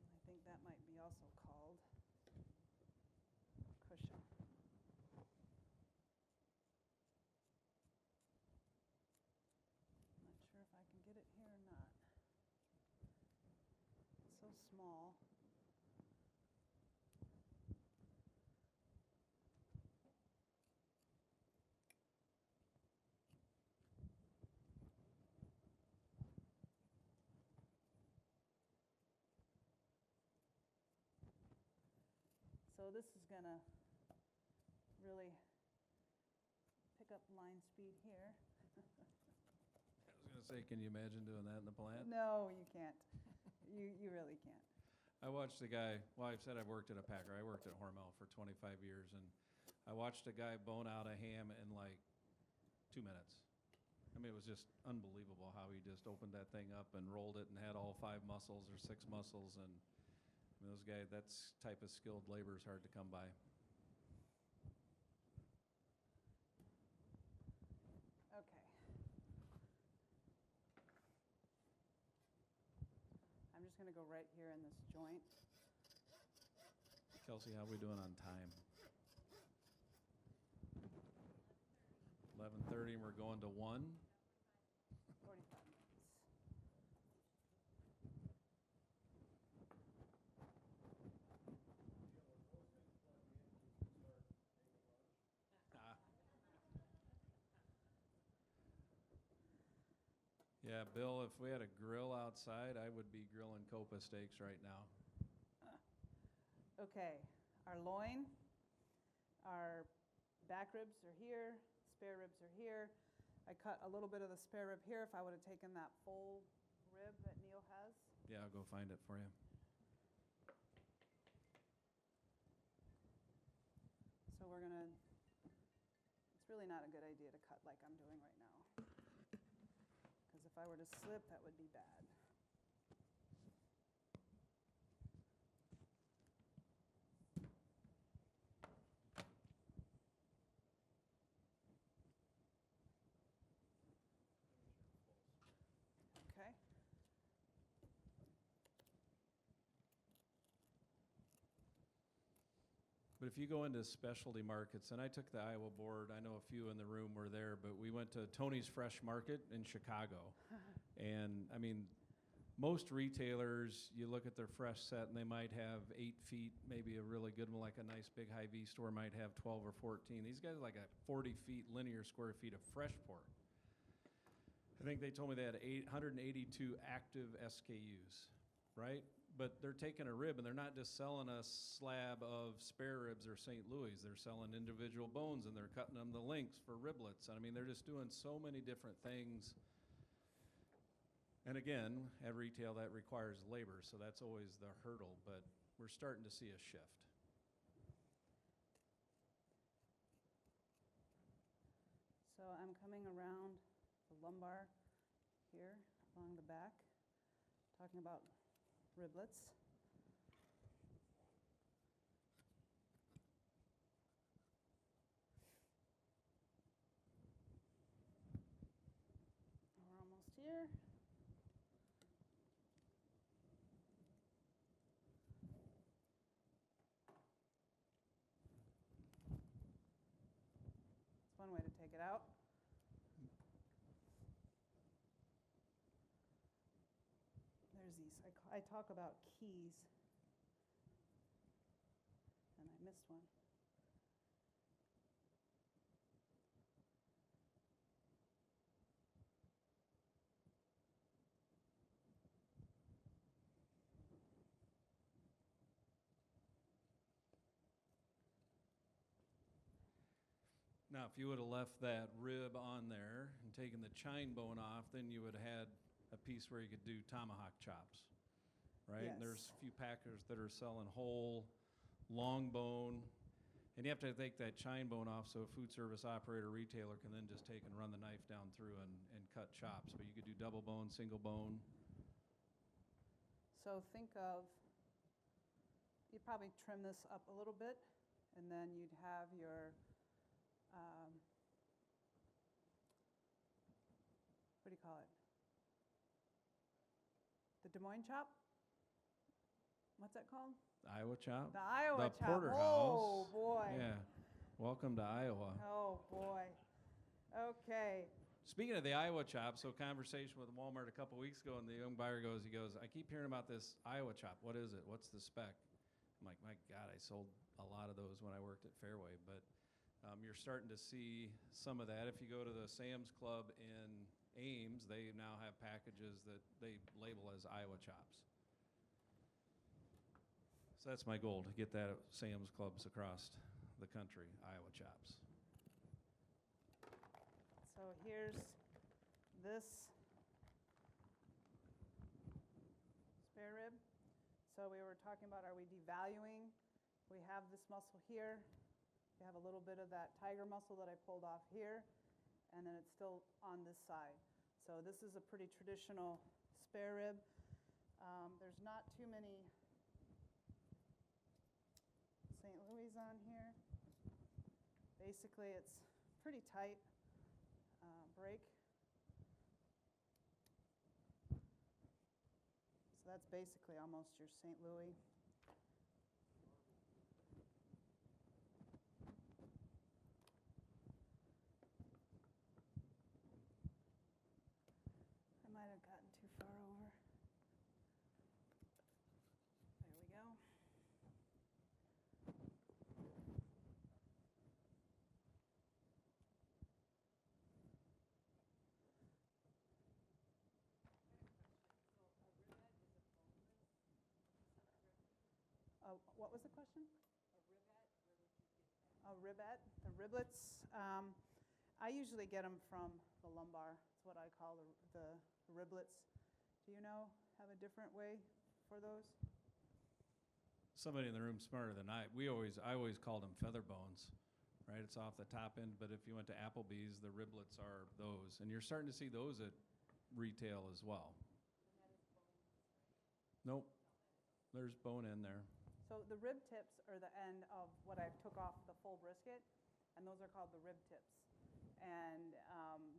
I think that might be also called cushion. I'm not sure if I can get it here or not. It's so small. So this is going to really pick up line speed here. I was going to say, can you imagine doing that in the plant? No, you can't. You really can't. I watched a guy, well, I've said I've worked at a packer. I worked at Hormel for 25 years, and I watched a guy bone out a ham in like 2 minutes. I mean, it was just unbelievable how he just opened that thing up and rolled it and had all 5 muscles or 6 muscles, and those guys, that's type of skilled labor is hard to come by. Okay. I'm just going to go right here in this joint. Kelsey, how we doing on time? 11:30, and we're going to 1. 45 minutes. Yeah, Bill, if we had a grill outside, I would be grilling coppa steaks right now. Okay, our loin, our back ribs are here, spare ribs are here. I cut a little bit of the spare rib here if I would have taken that full rib that Neal has. Yeah, I'll go find it for you. So we're gonna, it's really not a good idea to cut like I'm doing right now. Because if I were to slip, that would be bad. Okay. But if you go into specialty markets, and I took the Iowa board, I know a few in the room were there, but we went to Tony's Fresh Market in Chicago. And I mean, most retailers, you look at their fresh set and they might have 8 feet, maybe a really good one, like a nice big Hy-Vee store might have 12 or 14. These guys like a 40 feet linear square feet of fresh pork. I think they told me they had 882 active SKUs, right? But they're taking a rib and they're not just selling a slab of spare ribs or St. Louis. They're selling individual bones and they're cutting them the links for riblets. And I mean, they're just doing so many different things. And again, at retail, that requires labor, so that's always the hurdle, but we're starting to see a shift. So I'm coming around the lumbar here along the back, talking about riblets. We're almost here. That's one way to take it out. There's these, I talk about keys, and I missed one. Now, if you would have left that rib on there and taken the chine bone off, then you would have had a piece where you could do tomahawk chops, right? Yes. And there's a few packers that are selling whole, long bone, and you have to take that chine bone off so a food service operator, retailer can then just take and run the knife down through and cut chops. But you could do double bone, single bone. So think of, you'd probably trim this up a little bit, and then you'd have your, what do you call it? The Des Moines chop? What's that called? Iowa chop. The Iowa The chop. porterhouse. Oh, boy. Yeah. Welcome to Iowa. Oh, boy. Okay. Speaking of the Iowa chop, so conversation with Walmart a couple weeks ago, and the young buyer goes, I keep hearing about this Iowa chop. What is it? What's the spec? I'm like, my God, I sold a lot of those when I worked at Fairway, but you're starting to see some of that. If you go to the Sam's Club in Ames, they now have packages that they label as Iowa chops. So that's my goal, to get that at Sam's Clubs across the country, Iowa chops. So here's this spare rib. So we were talking about, are we devaluing? We have this muscle here. We have a little bit of that tiger muscle that I pulled off here, and then it's still on this side. So this is a pretty traditional spare rib. There's not too many St. Louis on here. Basically, it's pretty tight break. So that's basically almost your St. Louis. I might have gotten too far over. There we go. What was the question? A ribette. The riblets. I usually get them from the lumbar. That's what I call the riblets. Do you know, have a different way for those? Somebody in the room smarter than I always called them feather bones, right? It's off the top end, but if you went to Applebee's, the riblets are those. And you're starting to see those at retail as well. Nope, there's bone in there. So the rib tips are the end of what I took off the full brisket, and those are called the rib tips. And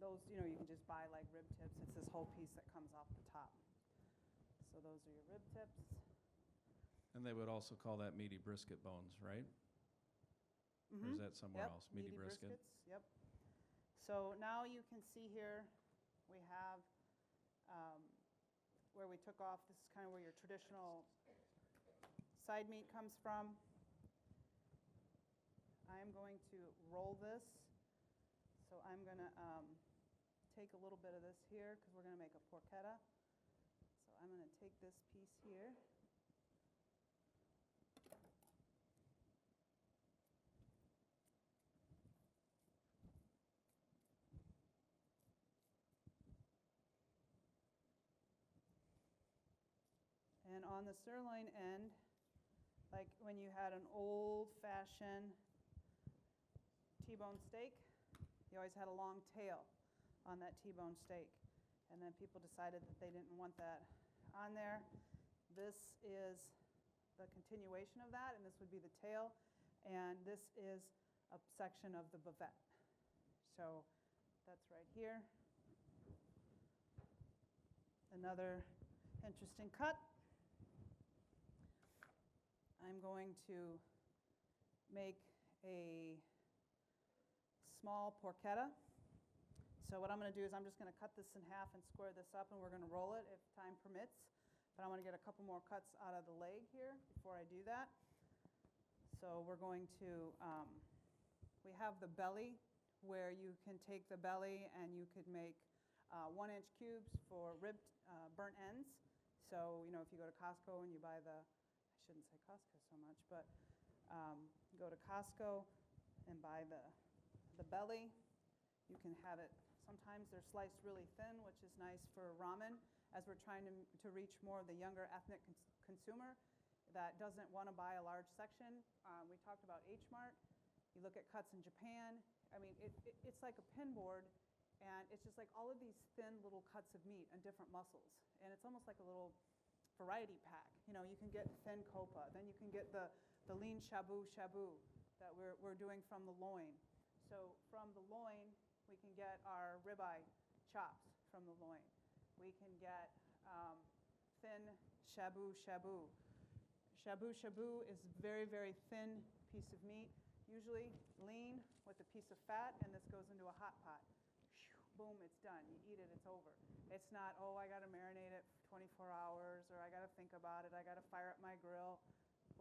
those, you know, you can just buy like rib tips. It's this whole piece that comes off the top. So those are your rib tips. And they would also call that meaty brisket bones, right? Or is that somewhere else? Meaty brisket? Briskets, yep. So now you can see here, we have where we took off. This is kind of where your traditional side meat comes from. I am going to roll this. So I'm going to take a little bit of this here because we're going to make a porchetta. So I'm going to take this piece here. And on the sirloin end, like when you had an old-fashioned T-bone steak, you always had a long tail on that T-bone steak. And then people decided that they didn't want that on there. This is the continuation of that, and this would be the tail. And this is a section of the bavette. So that's right here. Another interesting cut. I'm going to make a small porchetta. So what I'm going to do is I'm just going to cut this in half and square this up, and we're going to roll it if time permits. But I want to get a couple more cuts out of the leg here before I do that. So we're going to, we have the belly where you can take the belly and you could make 1-inch cubes for ribbed burnt ends. So, you know, if you go to Costco and you buy the, I shouldn't say Costco so much, but go to Costco and buy the belly. You can have it, sometimes they're sliced really thin, which is nice for ramen, as we're trying to reach more of the younger ethnic consumer that doesn't want to buy a large section. We talked about H-Mart. You look at cuts in Japan. I mean, it's like a pin board, and it's just like all of these thin little cuts of meat and different muscles. And it's almost like a little variety pack. You know, you can get thin copa. Then you can get the lean shabu that we're doing from the loin. So from the loin, we can get our ribeye chops from the loin. We can get thin shabu. Shabu is very, very thin piece of meat, usually lean with a piece of fat, and this goes into a hot pot. Boom, it's done. You eat it, it's over. It's not, oh, I got to marinate it for 24 hours, or I got to think about it, I got to fire up my grill.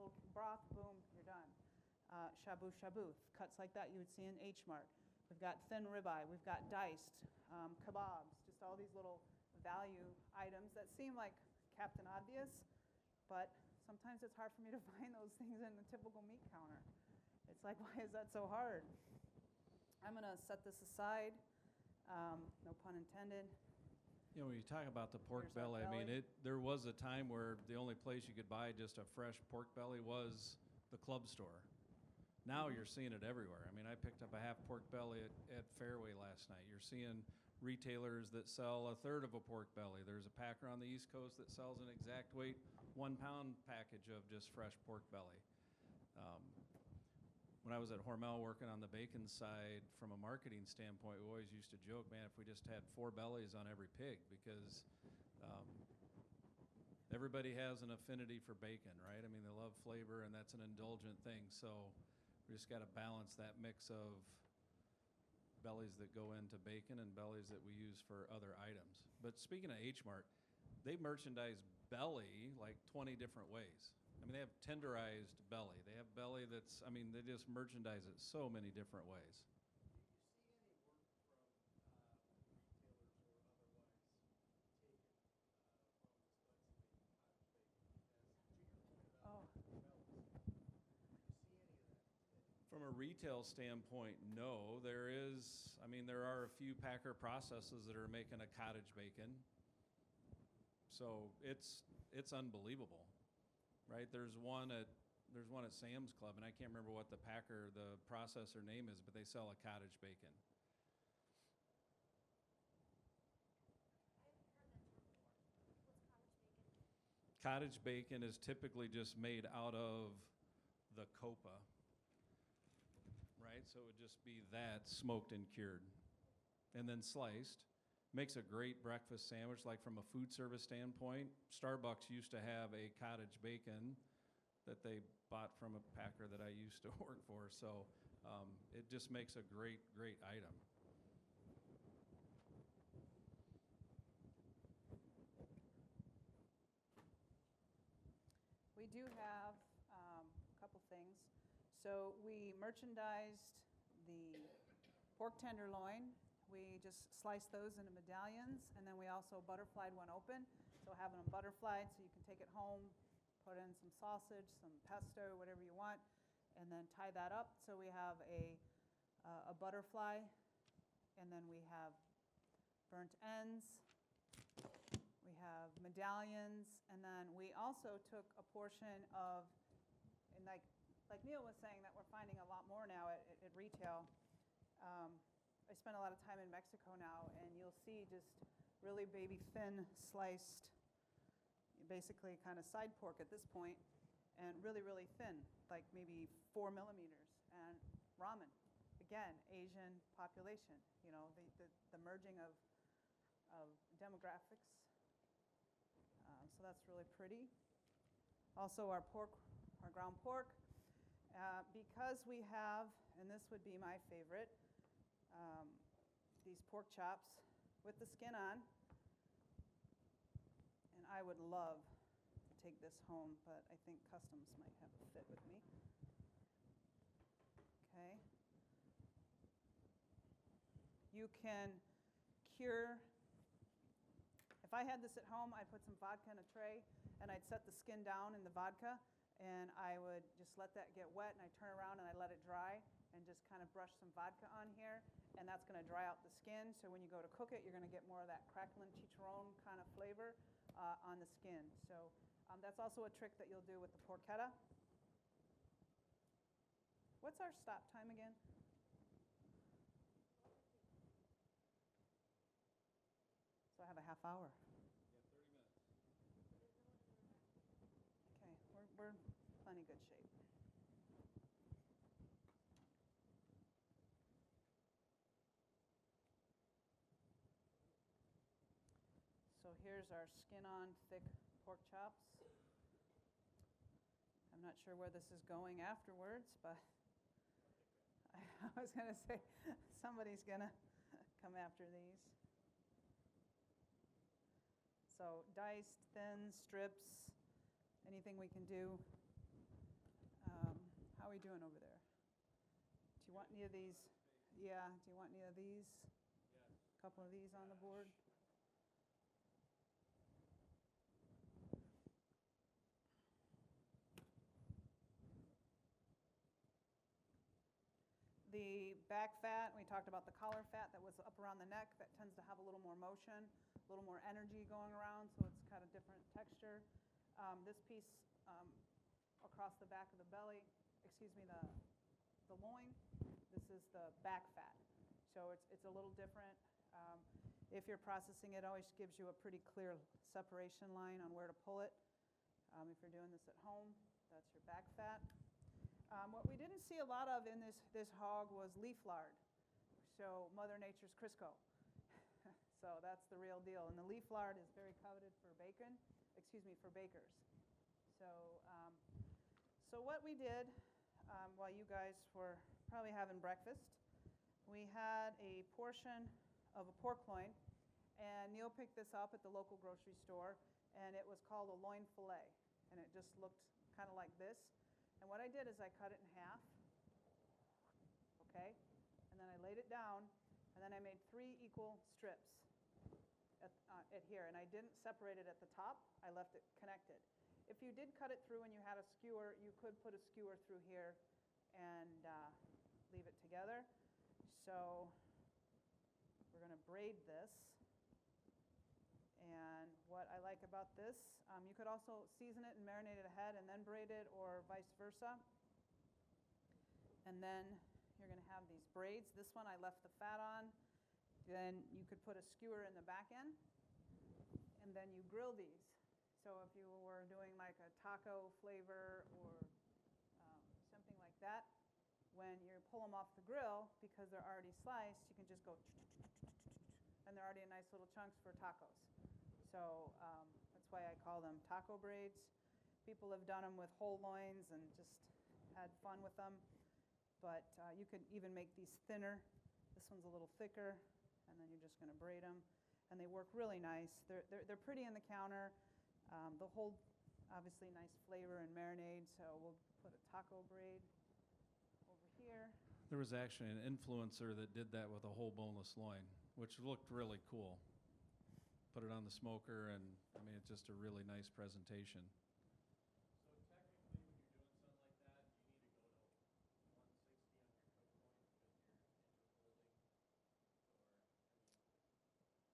Little broth, boom, you're done. Shabu, cuts like that you would see in H-Mart. We've got thin ribeye, we've got diced, kebabs, just all these little value items that seem like Captain Obvious, but sometimes it's hard for me to find those things in the typical meat counter. It's like, why is that so hard? I'm going to set this aside. No pun intended. You know, when you talk about the pork Here's our belly, I mean, belly. there was a time where the only place you could buy just a fresh pork belly was the club store. Now you're seeing it everywhere. I mean, I picked up a half pork belly at Fairway last night. You're seeing retailers that sell a third of a pork belly. There's a packer on the East Coast that sells an exact weight 1 pound package of just fresh pork belly. When I was at Hormel working on the bacon side, from a marketing standpoint, we always used to joke, man, if we just had 4 bellies on every pig, because everybody has an affinity for bacon, right? I mean, they love flavor, and that's an indulgent thing. So we just got to balance that mix of bellies that go into bacon and bellies that we use for other items. But speaking of H-Mart, they merchandise belly like 20 different ways. I mean, they have tenderized belly. They have belly that's, I mean, they just merchandise it so many different ways. From a retail standpoint, no. There is, I mean, there are a few packer processes that are making a cottage bacon. So it's unbelievable, right? There's one at there's one at Sam's Club, and I can't remember what the processor name is, but they sell a cottage bacon. Cottage bacon is typically just made out of the copa, right? So it would just be that smoked and cured and then sliced. Makes a great breakfast sandwich. Like from a food service standpoint, Starbucks used to have a cottage bacon that they bought from a packer that I used to work for. So it just makes a great, great item. We do have a couple things. So we merchandised the pork tenderloin. We just sliced those into medallions, and then we also butterflied one open. So having them butterflied so you can take it home, put in some sausage, some pesto, whatever you want, and then tie that up. So we have a butterfly, and then we have burnt ends. We have medallions, and then we also took a portion of, and like Neal was saying, that we're finding a lot more now at retail. I spend a lot of time in Mexico now, and you'll see just really baby thin sliced, basically kind of side pork at this point, and really, really thin, like maybe 4 millimeters. And ramen, again, Asian population, you know, the merging of demographics. So that's really pretty. Also our pork, our ground pork, because we have, and this would be my favorite, these pork chops with the skin on. And I would love to take this home, but I think customs might have a fit with me. Okay. You can cure. If I had this at home, I'd put some vodka in a tray, and I'd set the skin down in the vodka, and I would just let that get wet, and I'd turn around and I let it dry, and just kind of brush some vodka on here, and that's going to dry out the skin. So when you go to cook it, you're going to get more of that crackling chicharron kind of flavor on the skin. So that's also a trick that you'll do with the porchetta. What's our stop time again? So I have a half hour. Yeah, 30 minutes. Okay, we're plenty good shape. So here's our skin-on thick pork chops. I'm not sure where this is going afterwards, but I was going to say somebody's going to come after these. So diced, thin strips, anything we can do. How are we doing over there? Do you want any of these? Yeah, do you want any of these? Yes. A couple of these on the board? The back fat, we talked about the collar fat that was up around the neck. That tends to have a little more motion, a little more energy going around, so it's kind of different texture. This piece across the back of the belly, excuse me, the loin, this is the back fat. So it's a little different. If you're processing it, always gives you a pretty clear separation line on where to pull it. If you're doing this at home, that's your back fat. What we didn't see a lot of in this hog was leaf lard. So Mother Nature's Crisco. So that's the real deal. And the leaf lard is very coveted for bacon, for bakers. So what we did while you guys were probably having breakfast, we had a portion of a pork loin, and Neal picked this up at the local grocery store, and it was called a loin fillet, and it just looked kind of like this. And what I did is I cut it in half, okay? And then I laid it down, and then I made 3 equal strips at here. And I didn't separate it at the top. I left it connected. If you did cut it through and you had a skewer, you could put a skewer through here and leave it together. So we're going to braid this. And what I like about this, You could also season it and marinate it ahead and then braid it, or vice versa. And then you're going to have these braids. This one I left the fat on. Then you could put a skewer in the back end, and then you grill these. So if you were doing like a taco flavor or something like that, when you pull them off the grill, because they're already sliced, you can just go, and they're already in nice little chunks for tacos. So that's why I call them taco braids. People have done them with whole loins and just had fun with them. But you could even make these thinner. This one's a little thicker, and then you're just going to braid them. And they work really nice. They're pretty in the counter. They'll hold, obviously, nice flavor and marinade. So we'll put a taco braid over here. There was actually an influencer that did that with a whole boneless loin, which looked really cool. Put it on the smoker, and I mean, it's just a really nice presentation.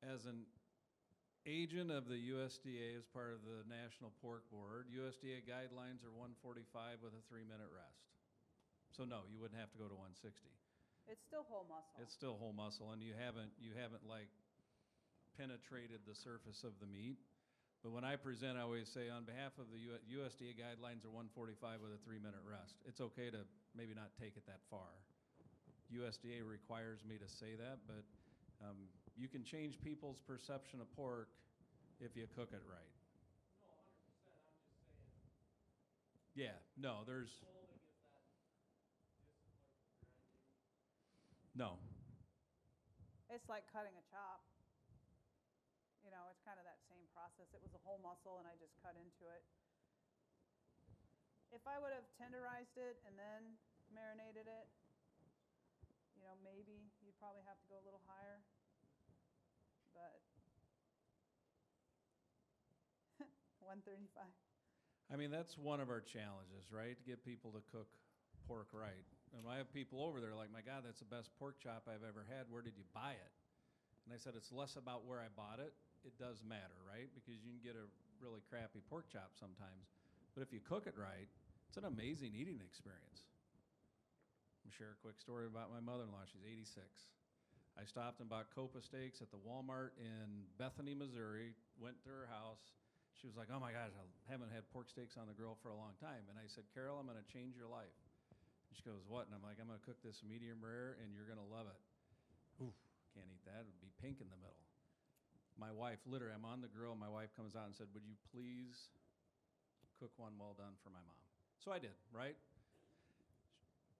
As an agent of the USDA as part of the National Pork Board, USDA guidelines are 145 with a 3-minute rest. So no, you wouldn't have to go to 160. It's still whole muscle. It's still whole muscle, and you haven't like penetrated the surface of the meat. But when I present, I always say on behalf of the USDA guidelines are 145 with a 3-minute rest. It's okay to maybe not take it that far. USDA requires me to say that, but you can change people's perception of pork if you cook it right. No, 100%. I'm just saying. Yeah, no, there's Folding, is that just like grinding? no. It's like cutting a chop. You know, it's kind of that same process. It was a whole muscle, and I just cut into it. If I would have tenderized it and then marinated it, you know, maybe you'd probably have to go a little higher. But 135. I mean, that's one of our challenges, right? To get people to cook pork right. And I have people over there like, my God, that's the best pork chop I've ever had. Where did you buy it? And I said, it's less about where I bought it. It does matter, right? Because you can get a really crappy pork chop sometimes. But if you cook it right, it's an amazing eating experience. I'm going to share a quick story about my mother-in-law. She's 86. I stopped and bought Copa steaks at the Walmart in Bethany, Missouri, went to her house. She was like, oh my gosh, I haven't had pork steaks on the grill for a long time. And I said, Carol, I'm going to change your life. And she goes, what? And I'm like, I'm going to cook this medium rare, and you're going to love it. Ooh, can't eat that. It would be pink in the middle. My wife, literally, I'm on the grill, and my wife comes out and said, would you please cook one well done for my mom? So I did, right?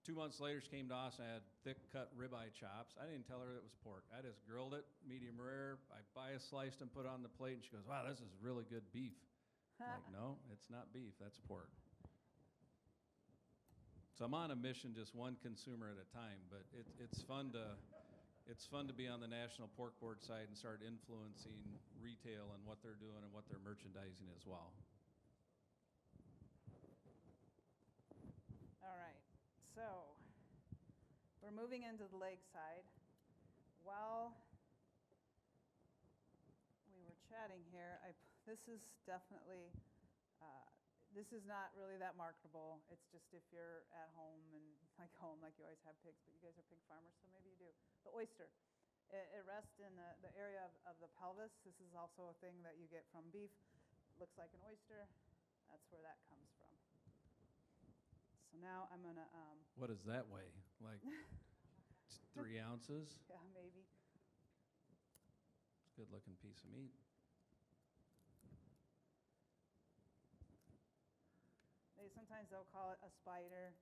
2 months later, she came to us and had thick cut ribeye chops. I didn't tell her it was pork. I just grilled it, medium rare. I bias sliced and put it on the plate, and she goes, wow, this is really good beef. I'm like, no, it's not beef, that's pork. So I'm on a mission, just one consumer at a time, but it's fun to be on the National Pork Board side and start influencing retail and what they're doing and what they're merchandising as well. All right. So we're moving into the leg side. While we were chatting here, this is definitely, this is not really that marketable. It's just if you're at home and like you always have pigs, but you guys are pig farmers, so maybe you do. The oyster. It rests in the area of the pelvis. This is also a thing that you get from beef. Looks like an oyster. That's where that comes from. So now I'm going to... What is that weigh? Like 3 ounces? Yeah, maybe. It's a good looking piece of meat. Sometimes they'll call it a spider.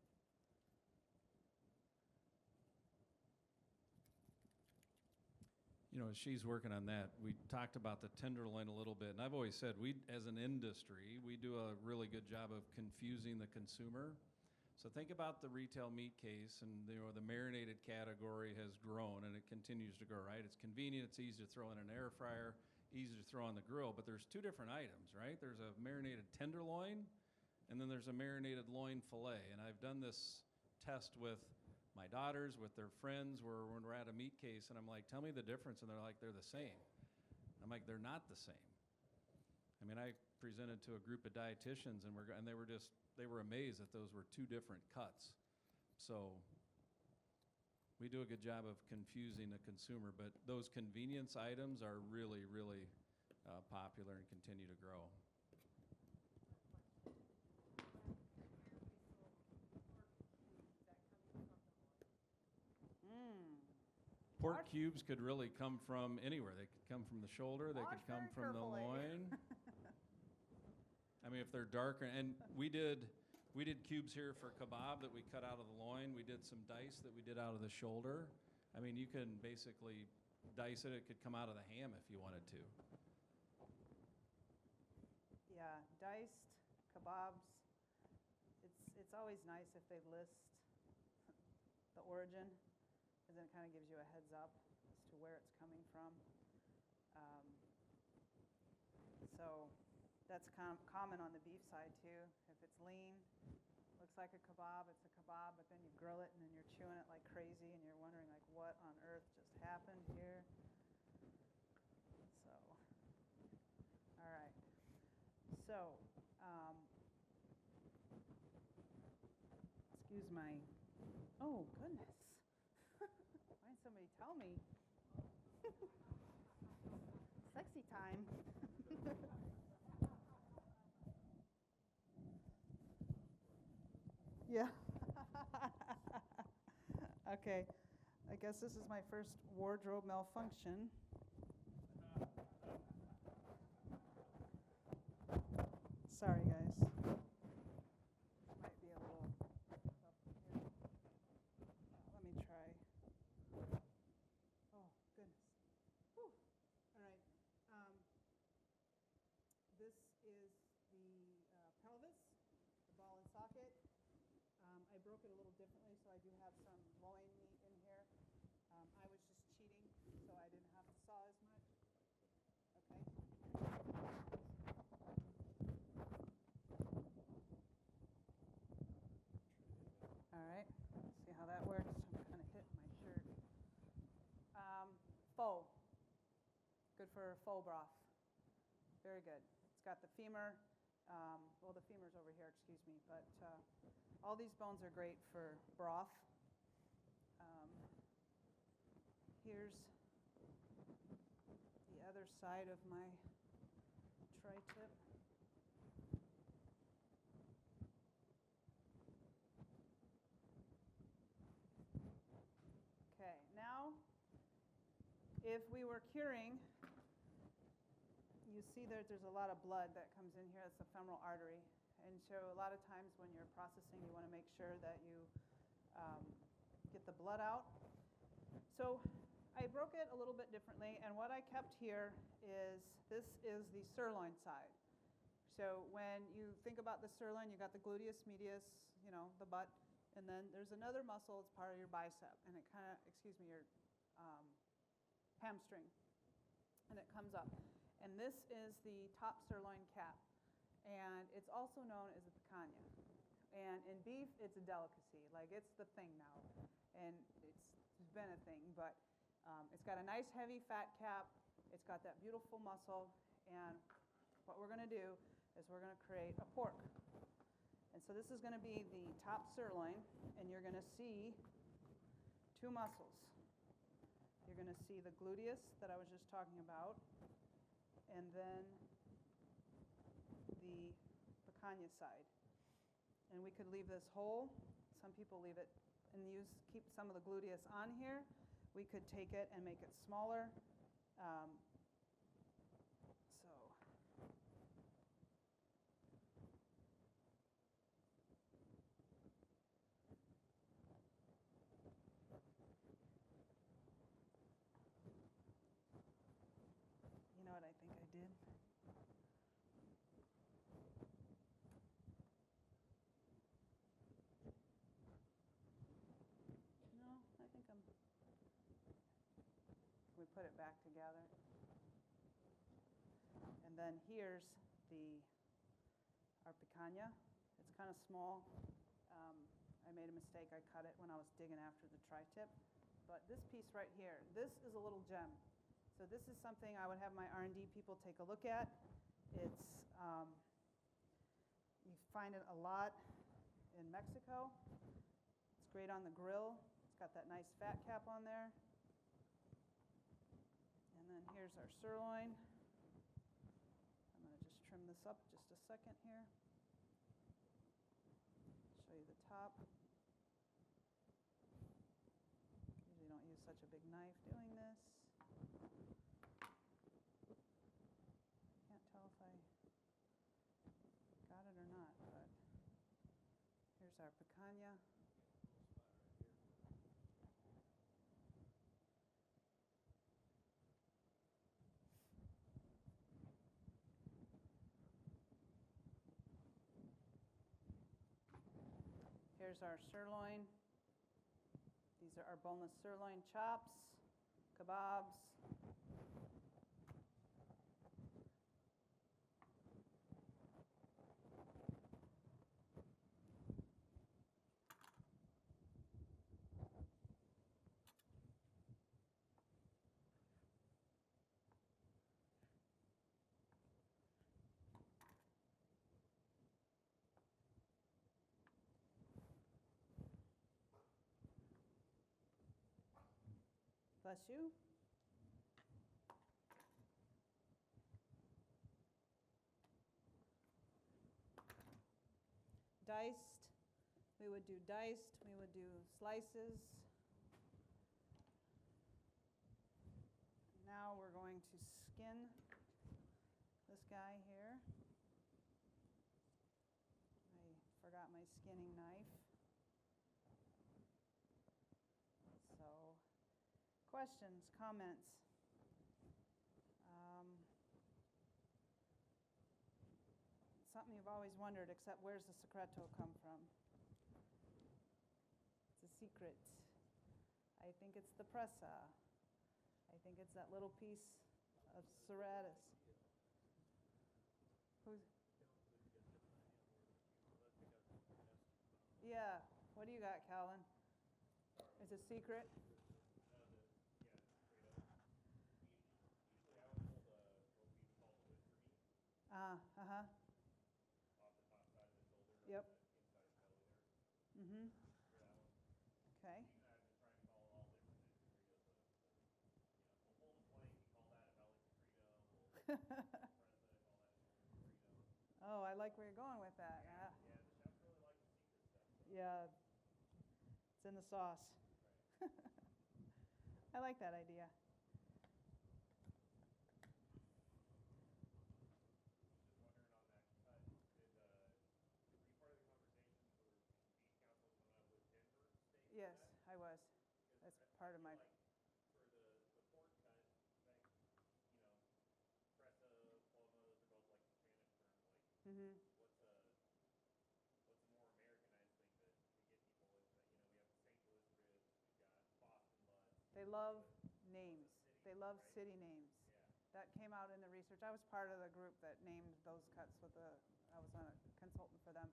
You know, as she's working on that, we talked about the tenderloin a little bit, and I've always said we, as an industry, we do a really good job of confusing the consumer. So think about the retail meat case, and the marinated category has grown, and it continues to grow, right? It's convenient, it's easy to throw in an air fryer, easy to throw on the grill, but there's 2 different items, right? There's a marinated tenderloin, and then there's a marinated loin fillet. And I've done this test with my daughters, with their friends, when we're at a meat case, and I'm like, tell me the difference, and they're like, they're the same. I'm like, they're not the same. I mean, I presented to a group of dietitians and they were amazed that those were 2 different cuts. So we do a good job of confusing the consumer, but those convenience items are really, really popular and continue to grow. Pork Watch- cubes could really come from anywhere. They could come from the shoulder. They could Watch come very from the carefully. loin. I mean, if they're darker, and we did cubes here for kebab that we cut out of the loin. We did some dice that we did out of the shoulder. I mean, you can basically dice it. It could come out of the ham if you wanted to. Yeah, diced kebabs. It's always nice if they list the origin, and then it kind of gives you a heads up as to where it's coming from. So that's common on the beef side too. If it's lean, looks like a kebab, it's a kebab, but then you grill it and then you're chewing it like crazy and you're wondering like what on earth just happened here. So, all right. So, excuse my, oh goodness. Why didn't somebody tell me? Sexy time. Yeah. Okay. I guess this is my first wardrobe malfunction. Sorry, guys. Might be a little tough here. Let me try. Oh, goodness. Whew. All right. This is the pelvis, the ball and socket. I broke it a little differently, so I do have some loin meat in here. I was just cheating, so I didn't have to saw as much. Okay. All right. See how that works. I'm kind of hitting my shirt. Faux. Good for faux broth. Very good. It's got the femur. Well, the femur's over here, excuse me, but all these bones are great for broth. Here's the other side of my tri-tip. Okay, now if we were curing, you see there's a lot of blood that comes in here. That's the femoral artery. And so a lot of times when you're processing, you want to make sure that you get the blood out. So I broke it a little bit differently, and what I kept here is, this is the sirloin side. So when you think about the sirloin, you got the gluteus medius, you know, the butt, and then there's another muscle, it's part of your bicep, and it kind of, your hamstring, and it comes up. And this is the top sirloin cap, and it's also known as a picanha. And in beef, it's a delicacy, like it's the thing now, and it's been a thing, but it's got a nice heavy fat cap, it's got that beautiful muscle, and what we're gonna do is we're gonna create a pork. And so this is gonna be the top sirloin, and you're gonna see 2 muscles. You're gonna see the gluteus that I was just talking about, and then the picanha side. And we could leave this whole. Some people leave it and keep some of the gluteus on here. We could take it and make it smaller. You know what I think I did? No, I think we put it back together. And then here's our picanha. It's kind of small. I made a mistake. I cut it when I was digging after the tri-tip. But this piece right here, this is a little gem. So this is something I would have my R&D people take a look at. It's You find it a lot in Mexico. It's great on the grill. It's got that nice fat cap on there. And then here's our sirloin. I'm going to just trim this up just a second here. Show you the top. Usually don't use such a big knife doing this. Can't tell if I got it or not, but here's our picanha. Here's our sirloin. These are our boneless sirloin chops, kebabs. Bless you. Diced. We would do diced. We would do slices. Now we're going to skin this guy here. I forgot my skinning knife. So, questions, comments? Something you've always wondered, except where's the secreto come from? It's a secret. I think it's the pressa. I think it's that little piece of serratus. Who's? Yeah. What do you got, Calvin? Is it secret? Uh-huh. Yep. Mm-hmm. Okay. Oh, I like where you're going with that. Yeah, the chefs really like the secret stuff. Yeah, it's in the sauce. I like that idea. Yes, I was. That's part of my. For the pork cut, like, pressa, ploma, those are both like Spanish terms. Like, what's a more Americanized thing to get people is that we have the St. Louis ribs, we've got Boston butts. They love names. They love city names. Yeah. That came out in the research. I was part of the group that named those cuts with the. I was a consultant for them.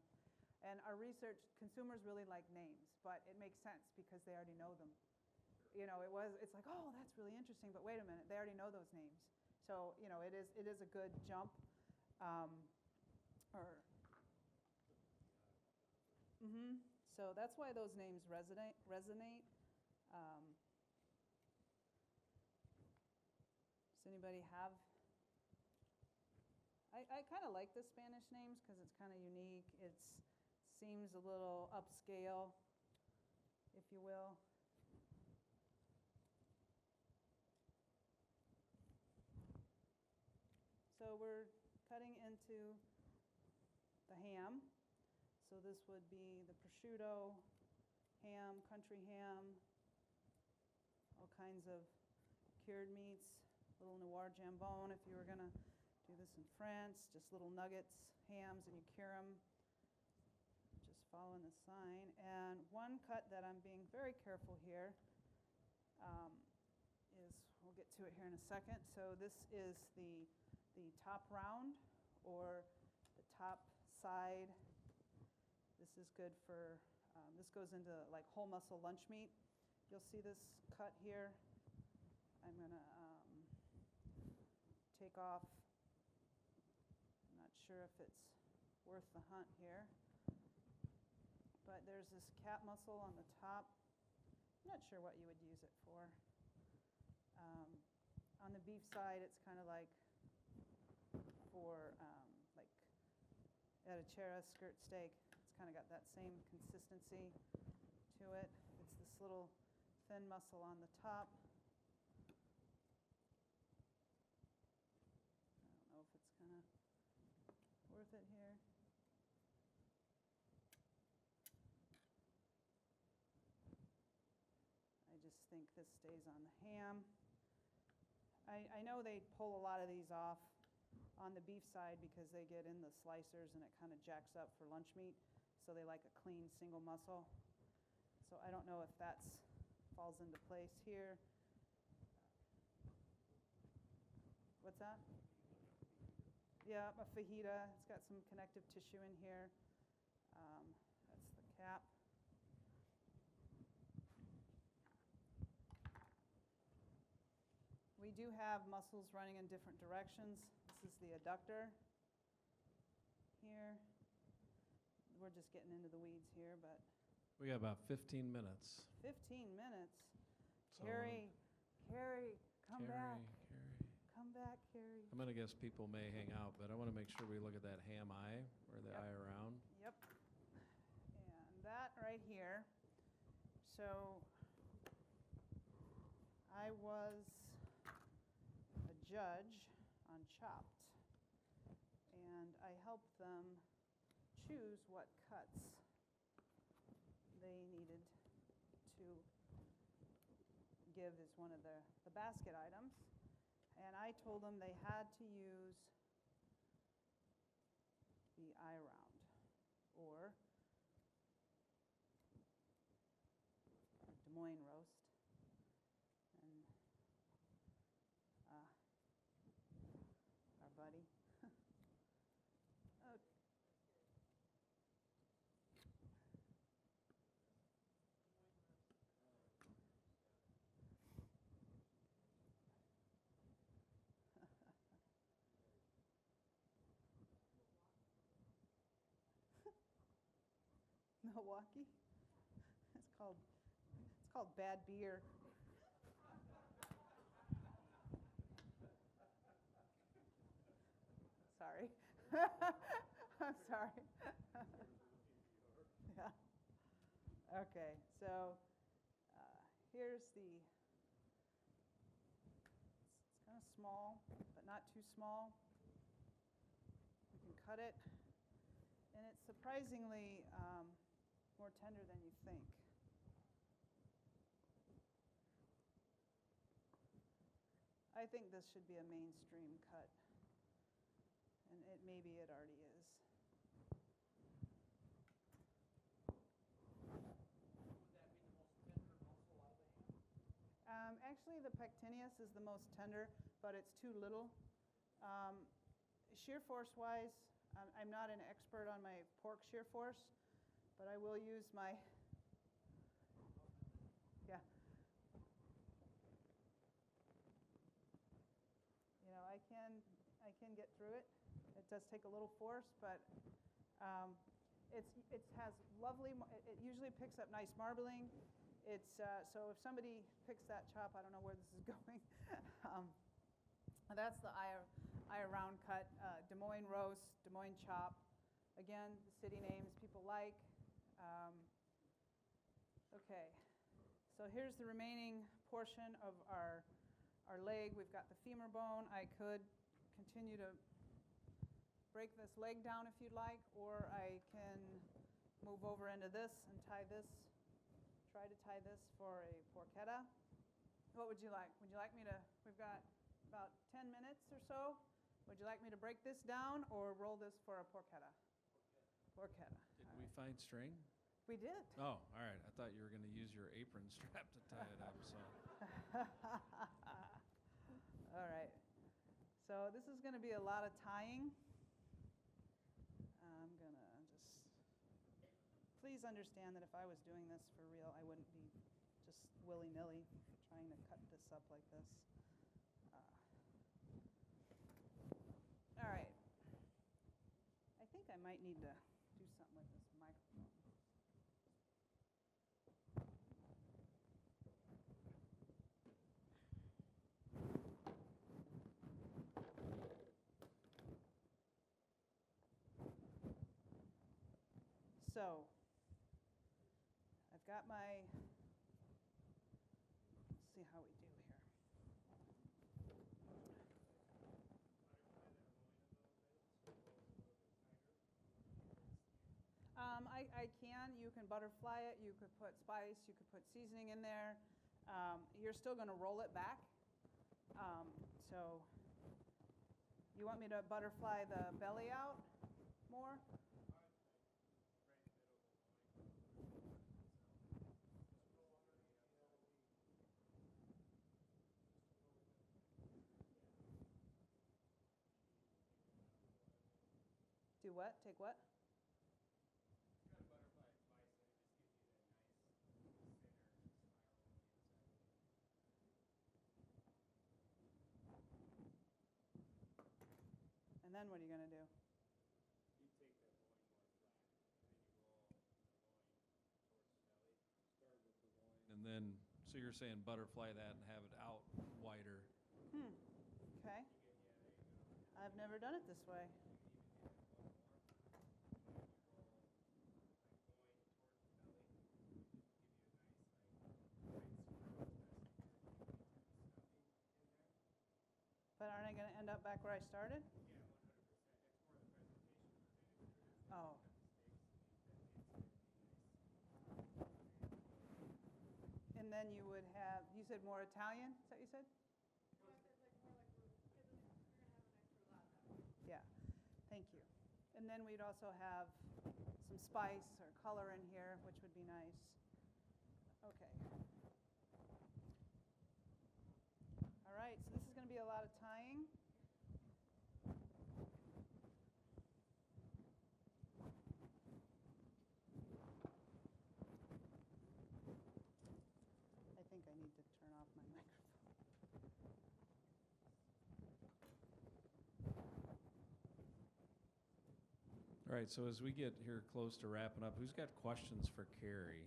And our research, consumers really like names, but it makes sense because they already know them. It's like, oh, that's really interesting, but wait a minute, they already know those names. So, it is a good jump. So that's why those names resonate. Does anybody have? I kind of like the Spanish names because it's kind of unique. It seems a little upscale, if you will. So we're cutting into the ham. So this would be the prosciutto, ham, country ham, all kinds of cured meats, little noir jambon if you were going to do this in France, just little nuggets, hams, and you cure them. Just following the sign. And one cut that I'm being very careful here is, we'll get to it here in a second. So this is the top round or the top side. This is good for, this goes into like whole muscle lunch meat. You'll see this cut here. I'm going to take off, I'm not sure if it's worth the hunt here. But there's this cap muscle on the top. I'm not sure what you would use it for. On the beef side, it's kind of like for like at a chera skirt steak. It's kind of got that same consistency to it. It's this little thin muscle on the top. I don't know if it's kind of worth it here. I just think this stays on the ham. I know they pull a lot of these off on the beef side because they get in the slicers and it kind of jacks up for lunch meat. So they like a clean single muscle. So I don't know if that falls into place here. What's that? Yeah, a fajita. It's got some connective tissue in here. That's the cap. We do have muscles running in different directions. This is the adductor here. We're just getting into the weeds here, but We got about 15 minutes. 15 minutes. So, Carrie, come back. Kari. Come back, Carrie. I'm going to guess people may hang out, but I want to make sure we look at that ham eye, or the Yep. eye around. Yep. And that right here. So I was a judge on Chopped, and I helped them choose what cuts they needed to give as one of the basket items. And I told them they had to use the eye round or Des Moines roast. And our buddy. Okay. Milwaukee. It's called bad beer. Sorry. I'm sorry. Yeah. Okay, so here's it's kind of small, but not too small. You can cut it, and it's surprisingly more tender than you think. I think this should be a mainstream cut, and maybe it already is. Actually, the pectineus is the most tender, but it's too little. Shear force-wise, I'm not an expert on my pork shear force, but I will use my, yeah. You know, I can get through it. It does take a little force, but it has lovely. It usually picks up nice marbling. It's so if somebody picks that chop, I don't know where this is going. That's the eye around cut. Des Moines roast, Des Moines chop. Again, the city names people like. Okay, so here's the remaining portion of our leg. We've got the femur bone. I could continue to break this leg down if you'd like, or I can move over into this and try to tie this for a porchetta. What would you like? Would you like me to, we've got about 10 minutes or so. Would you like me to break this down or roll this for a porchetta? Porchetta. Did we find string? We did. Oh, all right. I thought you were going to use your apron strap to tie it up. So All right. So this is going to be a lot of tying. I'm going to just, please understand that if I was doing this for real, I wouldn't be just willy-nilly trying to cut this up like this. All right. need to do something with this microphone. So, I've got my, let's see how we do here. I can. You can butterfly it. You could put spice. You could put seasoning in there. You're still going to roll it back. So you want me to butterfly the belly out more? Do what? Take what? And then what are you going to do? You take that loin more flat, and then you roll the loin towards the belly. Start with the loin. And then, so you're saying butterfly that and have it out wider. Okay. I've never done it this way. But aren't I going to end up back where I started? Oh. And then you would have, you said more Italian, is that what you said? Yeah, thank you. And then we'd also have some spice or color in here, which would be nice. Okay. All right, so this is going to be a lot of tying. I think I need to turn off my microphone. All right, so as we get here close to wrapping up, who's got questions for Kari?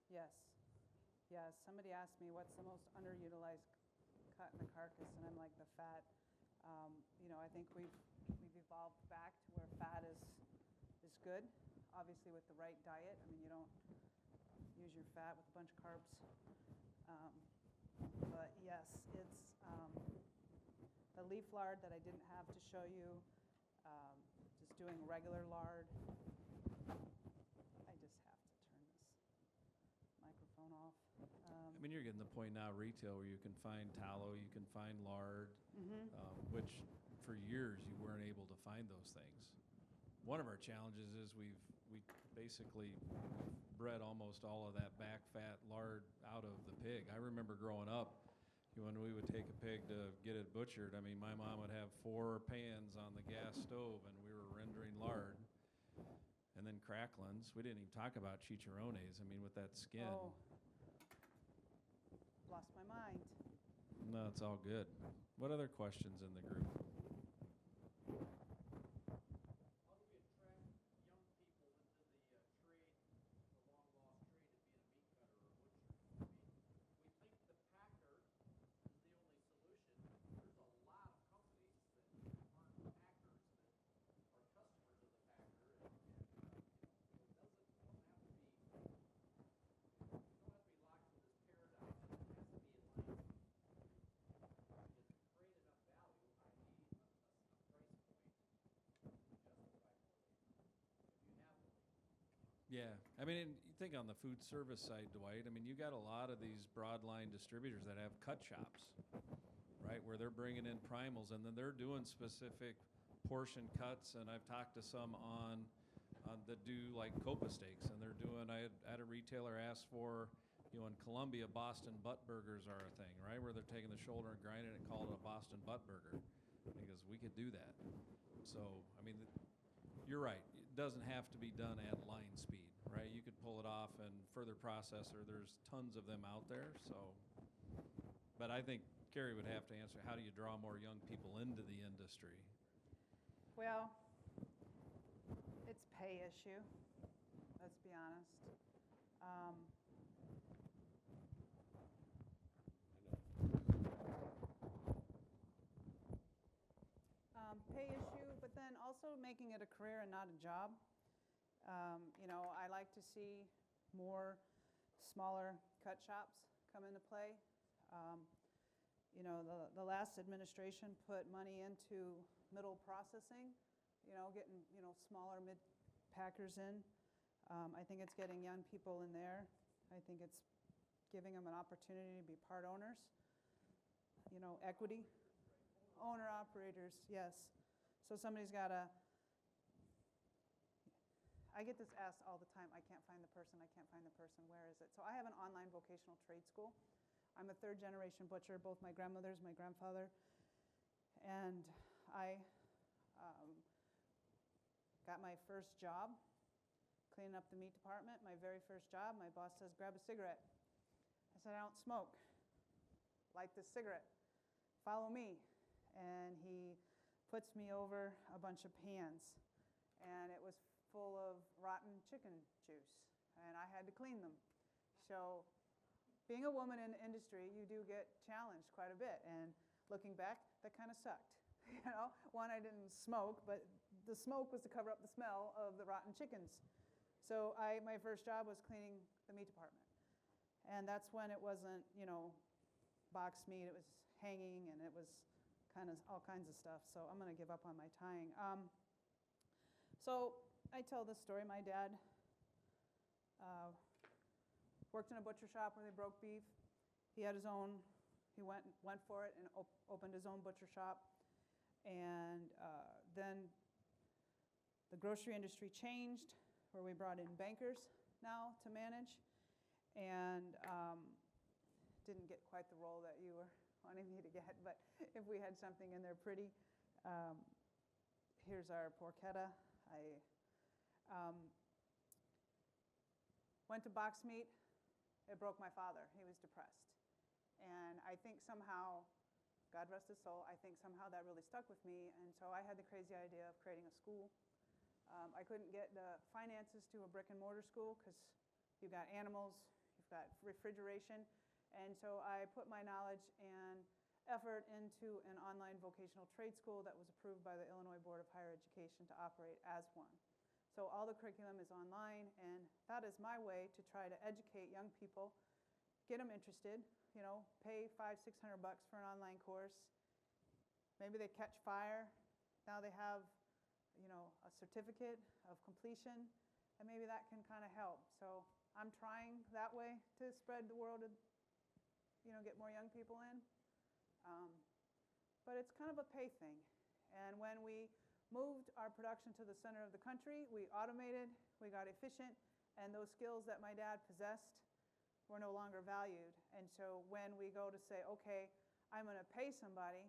Yes. Yes. Somebody asked me what's the most underutilized cut in the carcass, and I'm like the fat. I think we've evolved back to where fat is good. Obviously, with the right diet. I mean, you don't use your fat with a bunch of carbs. But yes, it's the leaf lard that I didn't have to show you. Just doing regular lard. I just have to turn this microphone off. I mean, you're getting the point now, retail, where you can find tallow, you can find lard, which for years you weren't able to find those things. One of our challenges is we basically bred almost all of that back fat lard out of the pig. I remember growing up, when we would take a pig to get it butchered, I mean, my mom would have 4 pans on the gas stove, and we were rendering lard. And then cracklins. We didn't even talk about chicharrones. I mean, with that skin. Oh, lost my mind. No, it's all good. What other questions in the group? How do we attract young people into the trade, the long-lost trade of being a meat cutter or a butcher? I mean, we think the packer is the only solution. There's a lot of companies that aren't packers that are customers of the packer, and it don't have to be locked in this paradigm that it has to be in line. You create enough value, i.e. a price point, to justify more labor, if you have the labor. Yeah, I mean, and you think on the food service side, Dwight, I mean, you got a lot of these broadline distributors that have cut shops, right, where they're bringing in primals, and then they're doing specific portion cuts, and I've talked to some on that do like Copa steaks, and they're doing, I had a retailer ask for, in Columbia, Boston butt burgers are a thing, right, where they're taking the shoulder and grinding it and calling it a Boston butt burger, because we could do that. So, I mean, you're right, it doesn't have to be done at line speed, right? You could pull it off and further processor. There's tons of them out there. So, but I think Kari would have to answer, how do you draw more young people into the industry? Well, it's pay issue, let's be honest. Pay issue, but then also making it a career and not a job. You know, I like to see more smaller cut shops come into play. You know, the last administration put money into middle processing, you know, getting, you know, smaller mid-packers in. I think it's getting young people in there. I think it's giving them an opportunity to be part owners, you know, equity. Owner-operators, yes. So somebody's got to, I get this asked all the time, I can't find the person, where is it? So I have an online vocational trade school. I'm a third-generation butcher, both my grandmothers, my grandfather, and I got my first job cleaning up the meat department, my very first job. My boss says, grab a cigarette. I said, I don't smoke. Light this cigarette. Follow me. And he puts me over a bunch of pans, and it was full of rotten chicken juice, and I had to clean them. So being a woman in the industry, you do get challenged quite a bit, and looking back, that kind of sucked. You know, one, I didn't smoke, but the smoke was to cover up the smell of the rotten chickens. So my first job was cleaning the meat department, and that's when it wasn't, you know, boxed meat, it was hanging, and it was kind of all kinds of stuff. So I'm going to give up on my tying. So I tell this story. My dad worked in a butcher shop where they broke beef. He had his own, he went for it and opened his own butcher shop. And then the grocery industry changed, where we brought in bankers now to manage, and didn't get quite the role that you were wanting me to get, but if we had something in there pretty. Here's our porchetta. I went to box meat. It broke my father. He was depressed. And I think somehow, God rest his soul, I think somehow that really stuck with me. And so I had the crazy idea of creating a school. I couldn't get the finances to a brick and mortar school because you've got animals, you've got refrigeration. And so I put my knowledge and effort into an online vocational trade school that was approved by the Illinois Board of Higher Education to operate as one. So all the curriculum is online, and that is my way to try to educate young people, get them interested, you know, pay $500-600 for an online course. Maybe they catch fire. Now they have, you know, a certificate of completion, and maybe that can kind of help. So I'm trying that way to spread the word, you know, get more young people in. But it's kind of a pay thing. And when we moved our production to the center of the country, we automated, we got efficient, and those skills that my dad possessed were no longer valued. And so when we go to say, okay, I'm going to pay somebody,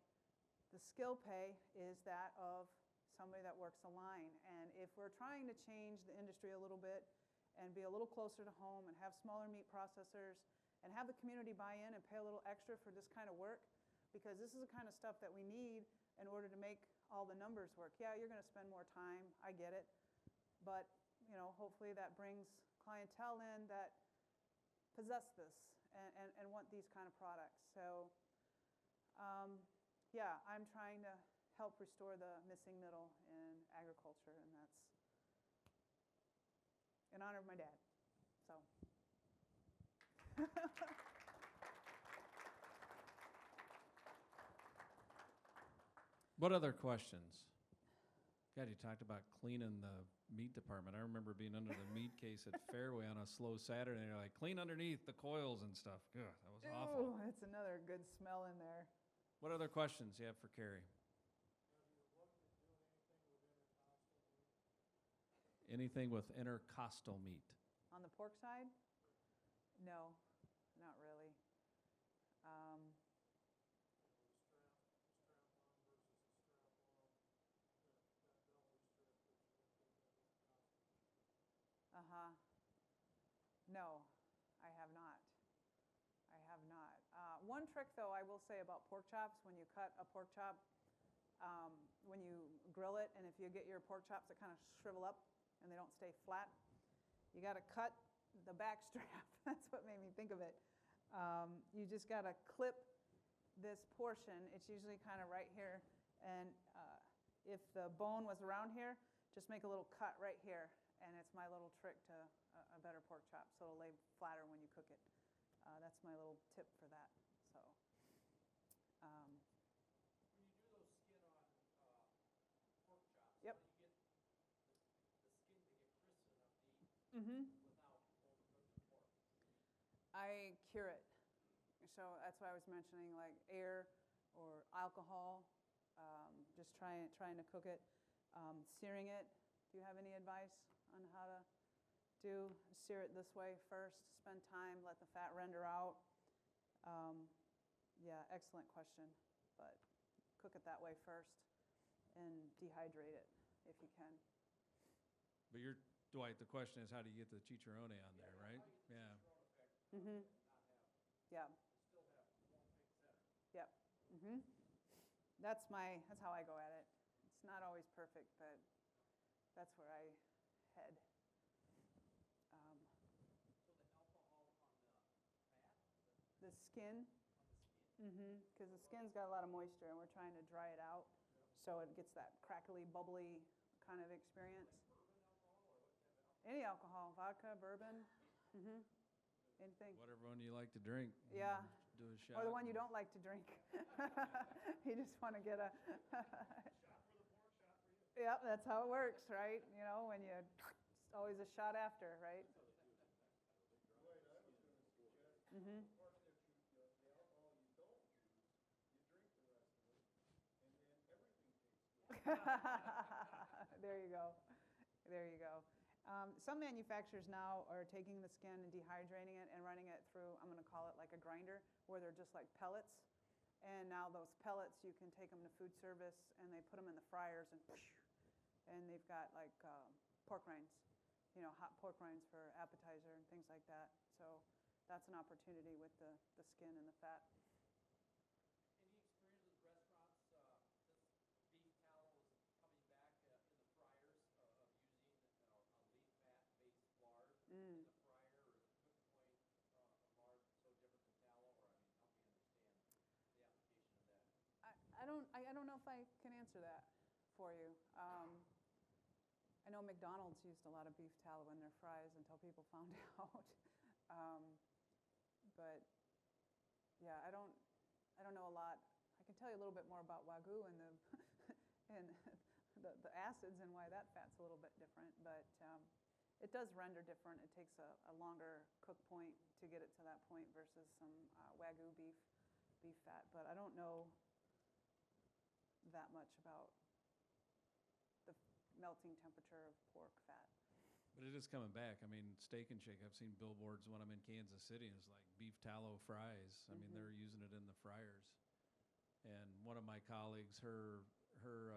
the skill pay is that of somebody that works a line. And if we're trying to change the industry a little bit and be a little closer to home and have smaller meat processors and have the community buy in and pay a little extra for this kind of work, because this is the kind of stuff that we need in order to make all the numbers work. Yeah, you're going to spend more time, I get it, but you know, hopefully that brings clientele in that possess this and want these kind of products. So yeah, I'm trying to help restore the missing middle in agriculture, and that's in honor of my dad. So. What other questions? God, you talked about cleaning the meat department. I remember being under the meat case at Fairway on a slow Saturday, and they're like, clean underneath the coils and stuff. Ugh, that was awful. Ooh, that's another good smell in there. What other questions you have for Kari? Anything with intercostal meat? On the pork side? No, not really. one trick, though, I will say about pork chops, when you cut a pork chop, when you grill it, and if you get your pork chops that kind of shrivel up and they don't stay flat, you got to cut the back strap. That's what made me think of it. You just got to clip this portion. It's usually kind of right here, and if the bone was around here, just make a little cut right here, and it's my little trick to a better pork chop, so it'll lay flatter when you cook it. That's my little tip for that. So, When you do those skin on pork chops, Yep. how do you get the skin to get crisp enough to eat mhm. without overcooking the pork? I cure it. So that's why I was mentioning like air or alcohol, just trying to cook it. Searing it, do you have any advice on how to do? Sear it this way first, spend time, let the fat render out. Yeah, excellent question, but cook it that way first and dehydrate it if you can. But you're, Dwight, the question is, how do you get the chicharrone on there, right? Yeah. Mm-hmm. Yeah. Yep. Mm-hmm. That's how I go at it. It's not always perfect, but that's where I head. The skin. Because the skin's got a lot of moisture, and we're trying to dry it out, so it gets that crackly, bubbly kind of experience. Any alcohol, vodka, bourbon, anything. Whatever one you like to drink. Yeah. Do a shot. Or the one you don't like to drink. You just want to get a. Yep, that's how it works, right? You know, when you, it's always a shot after, right? Mm-hmm. There you go. There you go. Some manufacturers now are taking the skin and dehydrating it and running it through, I'm going to call it like a grinder, where they're just like pellets. And now those pellets, you can take them to food service, and they put them in the fryers, and they've got like pork rinds, hot pork rinds for appetizer and things like that. So that's an opportunity with the skin and the fat. Any experience with restaurants since beef tallow is coming back in the fryers of using a leaf fat-based lard in the fryer, or is the cook point lard so different than tallow? Or I mean, help me understand the application of that. I don't know if I can answer that for you. I know McDonald's used a lot of beef tallow in their fries until people found out. But yeah, I don't know a lot. I can tell you a little bit more about Wagyu and the acids and why that fat's a little bit different. But it does render different. It takes a longer cook point to get it to that point versus some Wagyu beef fat. But I don't know that much about the melting temperature of pork fat. But it is coming back. I mean, Steak and Shake, I've seen billboards when I'm in Kansas City, and it's like beef tallow fries. I mean, they're using it in the fryers. And one of my colleagues, her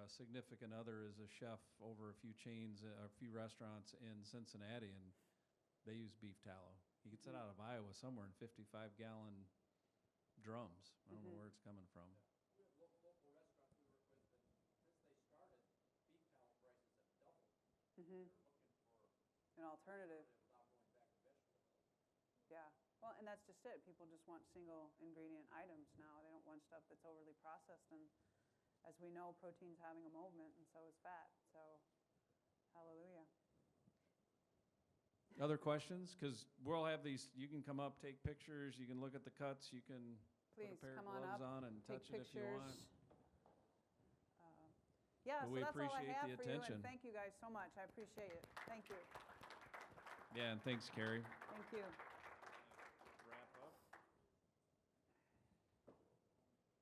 significant other is a chef over a few chains, a few restaurants in Cincinnati, and they use beef tallow. He gets it out of Iowa somewhere in 55-gallon drums. I don't know where it's coming from. We have local restaurants we work with, and since they started, beef tallow prices have doubled. They're looking for An alternative. without going back to vegetable oil. Yeah. Well, and that's just it. People just want single ingredient items now. They don't want stuff that's overly processed. And as we know, protein's having a movement, and so is fat. So, hallelujah. Other questions? Because we'll have these, you can come up, take pictures, you can look at the cuts, you can Please put a pair of come on gloves up, on and take touch it if you pictures. want. Yeah, But so we that's all I appreciate have the for you, attention. and thank you guys so much. I appreciate it. Thank you. Yeah, and thanks, Kari. Thank you.